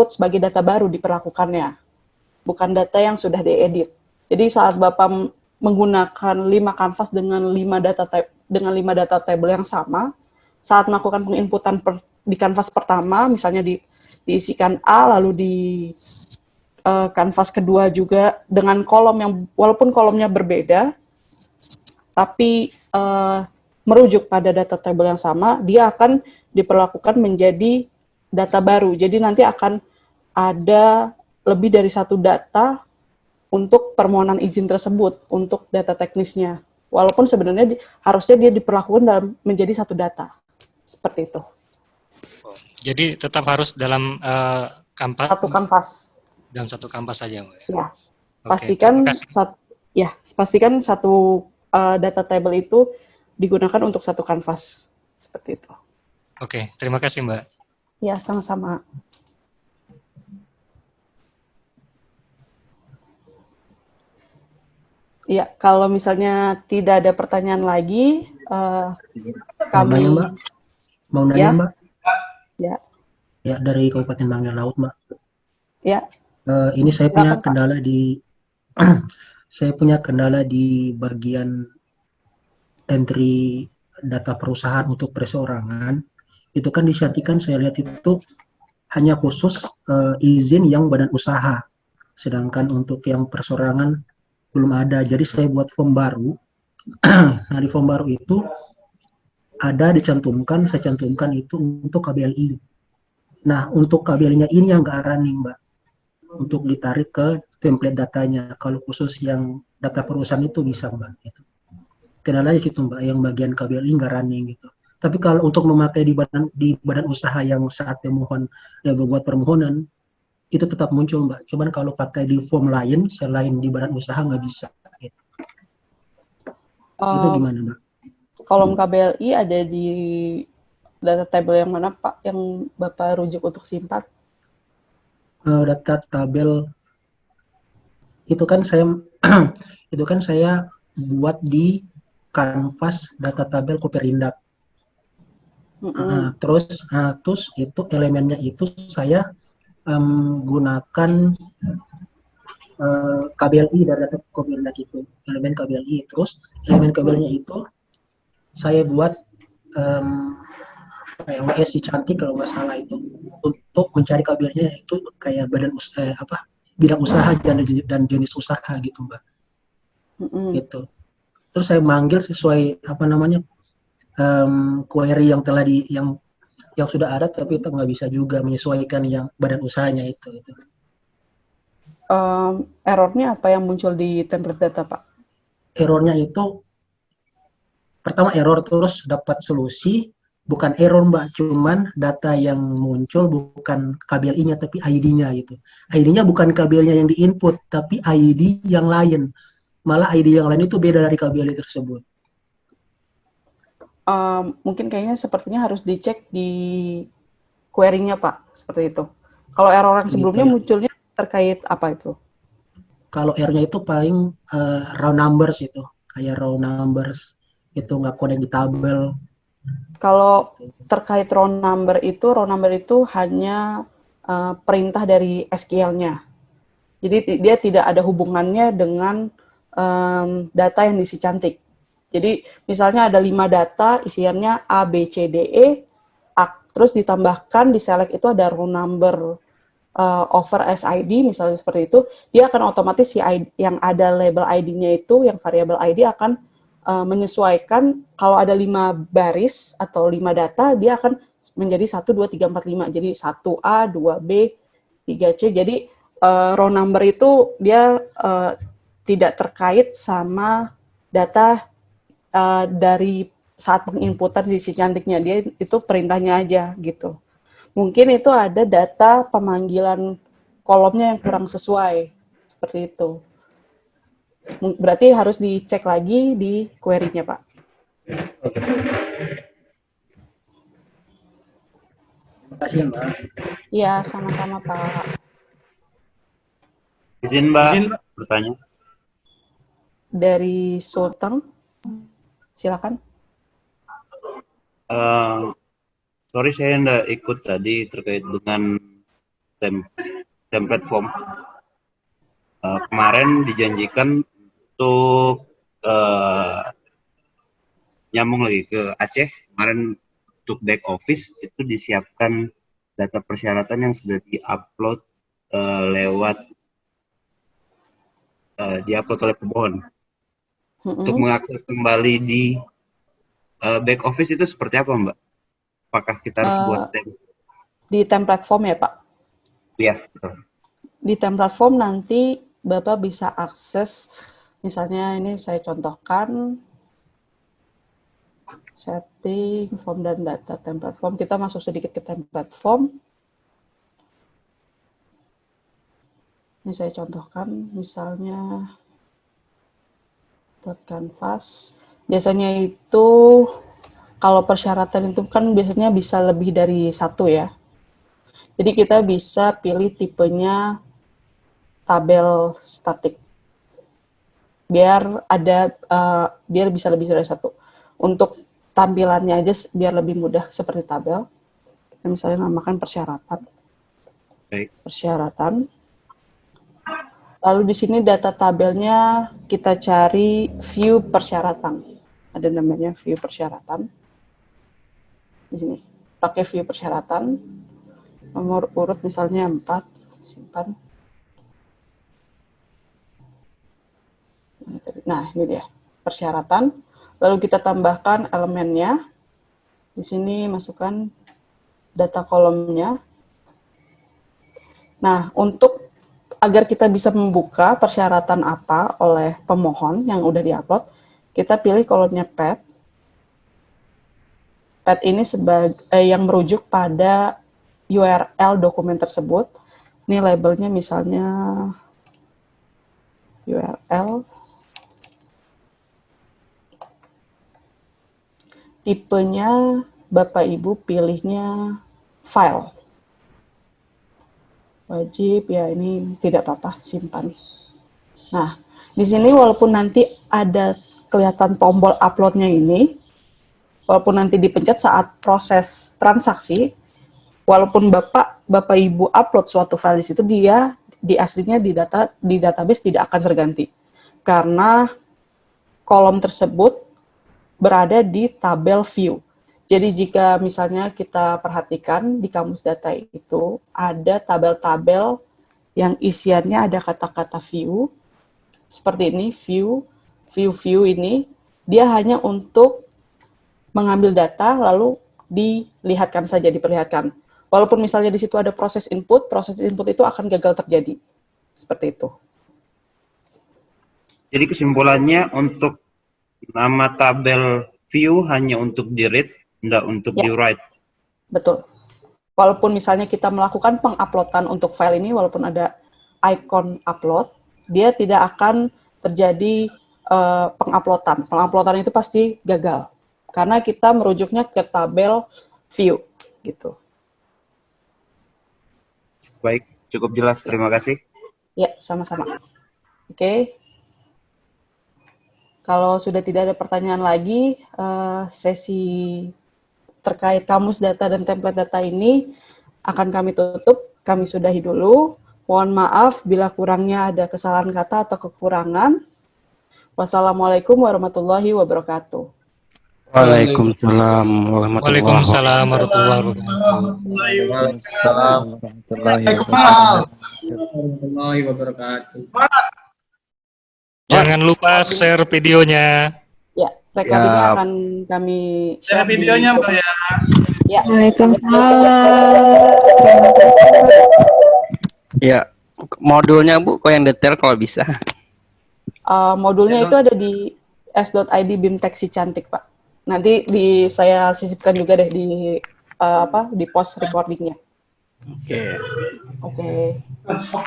sebagai data baru diperlakukannya, bukan data yang sudah diedit. Jadi saat Bapak menggunakan 5 kanvas dengan 5 data table yang sama, saat melakukan penginputan di kanvas pertama, misalnya diisikan A, lalu di kanvas kedua juga dengan kolom yang walaupun kolomnya berbeda, tapi merujuk pada data table yang sama, dia akan diperlakukan menjadi data baru. Jadi nanti akan ada lebih dari 1 data untuk permohonan izin tersebut, untuk data teknisnya. Walaupun sebenarnya harusnya dia diperlakukan menjadi 1 data. Seperti itu. Jadi tetap harus dalam kanvas? Satu kanvas. Dalam satu kanvas saja, Mbak? Ya. Oke, pastikan satu data table itu digunakan untuk satu kanvas. Seperti itu. Oke, terima kasih, Mbak. Ya, sama-sama. Ya, kalau misalnya tidak ada pertanyaan lagi, kami... Mbak. Mau nanya, Mbak? Ya. Ya, dari Kabupaten Bangka Laut, Mbak. Ya. Ini saya punya kendala di bagian entry data perusahaan untuk perseorangan. Itu kan disyantikan saya lihat itu hanya khusus izin yang badan usaha. Sedangkan untuk yang perseorangan belum ada. Jadi saya buat form baru. Nah, di form baru itu saya cantumkan itu untuk KBLI. Nah, untuk KBLI-nya ini yang nggak running, Mbak. Untuk ditarik ke template datanya. Kalau khusus yang data perusahaan itu bisa, Mbak. Gitu. Kendalanya gitu, Mbak, yang bagian KBLI nggak running gitu. Tapi kalau untuk memakai di badan usaha yang saat pemohon dan membuat permohonan, itu tetap muncul, Mbak. Cuman kalau pakai di form lain, selain di badan usaha nggak bisa. Gitu. Itu gimana, Mbak? Kolom KBLI ada di data table yang mana, Pak, yang Bapak rujuk untuk simpan? Data tabel itu kan saya buat di kanvas data tabel Koperindak. Terus itu elemennya itu saya gunakan KBLI dari data Koperindak itu, elemen KBLI. Terus elemen KBLI-nya itu saya buat kayak WS si cantik kalau nggak salah itu, untuk mencari KBLI-nya itu kayak bidang usaha dan jenis usaha gitu, Mbak. Gitu. Terus saya manggil sesuai query yang yang sudah ada, tapi itu nggak bisa juga menyesuaikan yang badan usahanya itu. Errornya apa yang muncul di template data, Pak? Errornya itu pertama error, terus dapat solusi, bukan error Mbak, cuman data yang muncul bukan KBLI-nya tapi ID-nya gitu. ID-nya bukan KBL-nya yang diinput, tapi ID yang lain. Malah ID yang lain itu beda dari KBLI tersebut. Mungkin kayaknya sepertinya harus dicek di query-nya, Pak, seperti itu. Kalau error yang sebelumnya munculnya terkait apa itu? Kalau error-nya itu paling raw numbers itu, kayak raw numbers itu nggak connect di tabel. Kalau terkait raw number itu hanya perintah dari SQL-nya. Jadi dia tidak ada hubungannya dengan data yang diisi cantik. Jadi misalnya ada 5 data, isiannya A, B, C, D, E, terus ditambahkan di select itu ada raw number over SID, misalnya seperti itu, dia akan otomatis si ID, yang ada label ID-nya itu, yang variabel ID akan menyesuaikan kalau ada 5 baris atau 5 data, dia akan menjadi 1, 2, 3, 4, 5. Jadi 1A, 2B, 3C. Jadi raw number itu dia tidak terkait sama data dari saat penginputan di si cantiknya, dia itu perintahnya aja gitu. Mungkin itu ada data pemanggilan kolomnya yang kurang sesuai, seperti itu. Berarti harus dicek lagi di query-nya, Pak. Terima kasih Mbak. Iya, sama-sama Pak. Izin Mbak, bertanya. Dari Sulteng, silakan. Sorry saya nggak ikut tadi terkait dengan template form. Kemarin dijanjikan untuk nyambung lagi ke Aceh. Kemarin untuk back office itu disiapkan data persyaratan yang sudah diupload diupload oleh pemohon. Untuk mengakses kembali di back office itu seperti apa, Mbak? Apakah kita harus buat di template form ya, Pak? Iya, betul. Di template form nanti Bapak bisa akses, misalnya ini saya contohkan, setting, form dan data template form. Kita masuk sedikit ke template form. Ini saya contohkan, misalnya buat Canvas. Biasanya itu kalau persyaratan itu kan biasanya bisa lebih dari 1 ya. Jadi kita bisa pilih tipenya tabel statik. Biar bisa lebih dari 1. Untuk tampilannya aja biar lebih mudah seperti tabel. Kita misalnya namakan persyaratan. Persyaratan. Lalu di sini data tabelnya kita cari view persyaratan. Ada namanya view persyaratan. Di sini pakai view persyaratan. Nomor urut misalnya 4, simpan. Nah, ini dia persyaratan. Lalu kita tambahkan elemennya. Di sini masukkan data kolomnya. Nah, agar kita bisa membuka persyaratan apa oleh pemohon yang udah diupload, kita pilih kolomnya path. Path ini yang merujuk pada URL dokumen tersebut. Ini labelnya misalnya URL. Tipenya Bapak Ibu pilihnya file. Wajib ya, ini tidak apa-apa, simpan. Nah, di sini walaupun nanti ada kelihatan tombol uploadnya ini, walaupun nanti dipencet saat proses transaksi, walaupun Bapak Ibu upload suatu file di situ, dia di aslinya di database tidak akan terganti. Karena kolom tersebut berada di tabel view. Jadi jika misalnya kita perhatikan di kamus data itu ada tabel-tabel yang isiannya ada kata-kata view, seperti ini, view ini, dia hanya untuk mengambil data lalu dilihatkan saja, diperlihatkan. Walaupun misalnya di situ ada proses input itu akan gagal terjadi. Seperti itu. Jadi kesimpulannya untuk nama tabel view hanya untuk di-read, enggak untuk di-write. Betul. Walaupun misalnya kita melakukan penguploadan untuk file ini, walaupun ada icon upload, dia tidak akan terjadi penguploadan. Penguploadan itu pasti gagal. Karena kita merujuknya ke tabel view. Gitu. Baik, cukup jelas. Terima kasih. Ya, sama-sama. Oke. Kalau sudah tidak ada pertanyaan lagi, sesi terkait kamus data dan template data ini akan kami tutup. Kami sudahi dulu. Mohon maaf bila kurangnya ada kesalahan kata atau kekurangan. Wassalamualaikum warahmatullahi wabarakatuh. Waalaikumsalam warahmatullahi Waalaikumsalam warahmatullahi wabarakatuh. Jangan lupa share videonya. Ya, recordingnya akan kami share videonya, Mbak ya. Ya. Ya, modulnya Bu, kok yang detail kalau bisa. Modulnya itu ada di s.id BIMTech si cantik, Pak. Nanti saya sisipkan juga deh di di post recordingnya. Oke.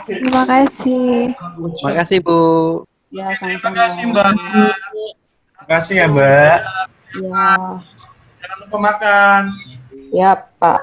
Terima kasih. Terima kasih Bu. Ya, sama-sama. Terima kasih, Mbak. Terima kasih ya, Mbak. Ya. Jangan lupa makan. Ya, Pak.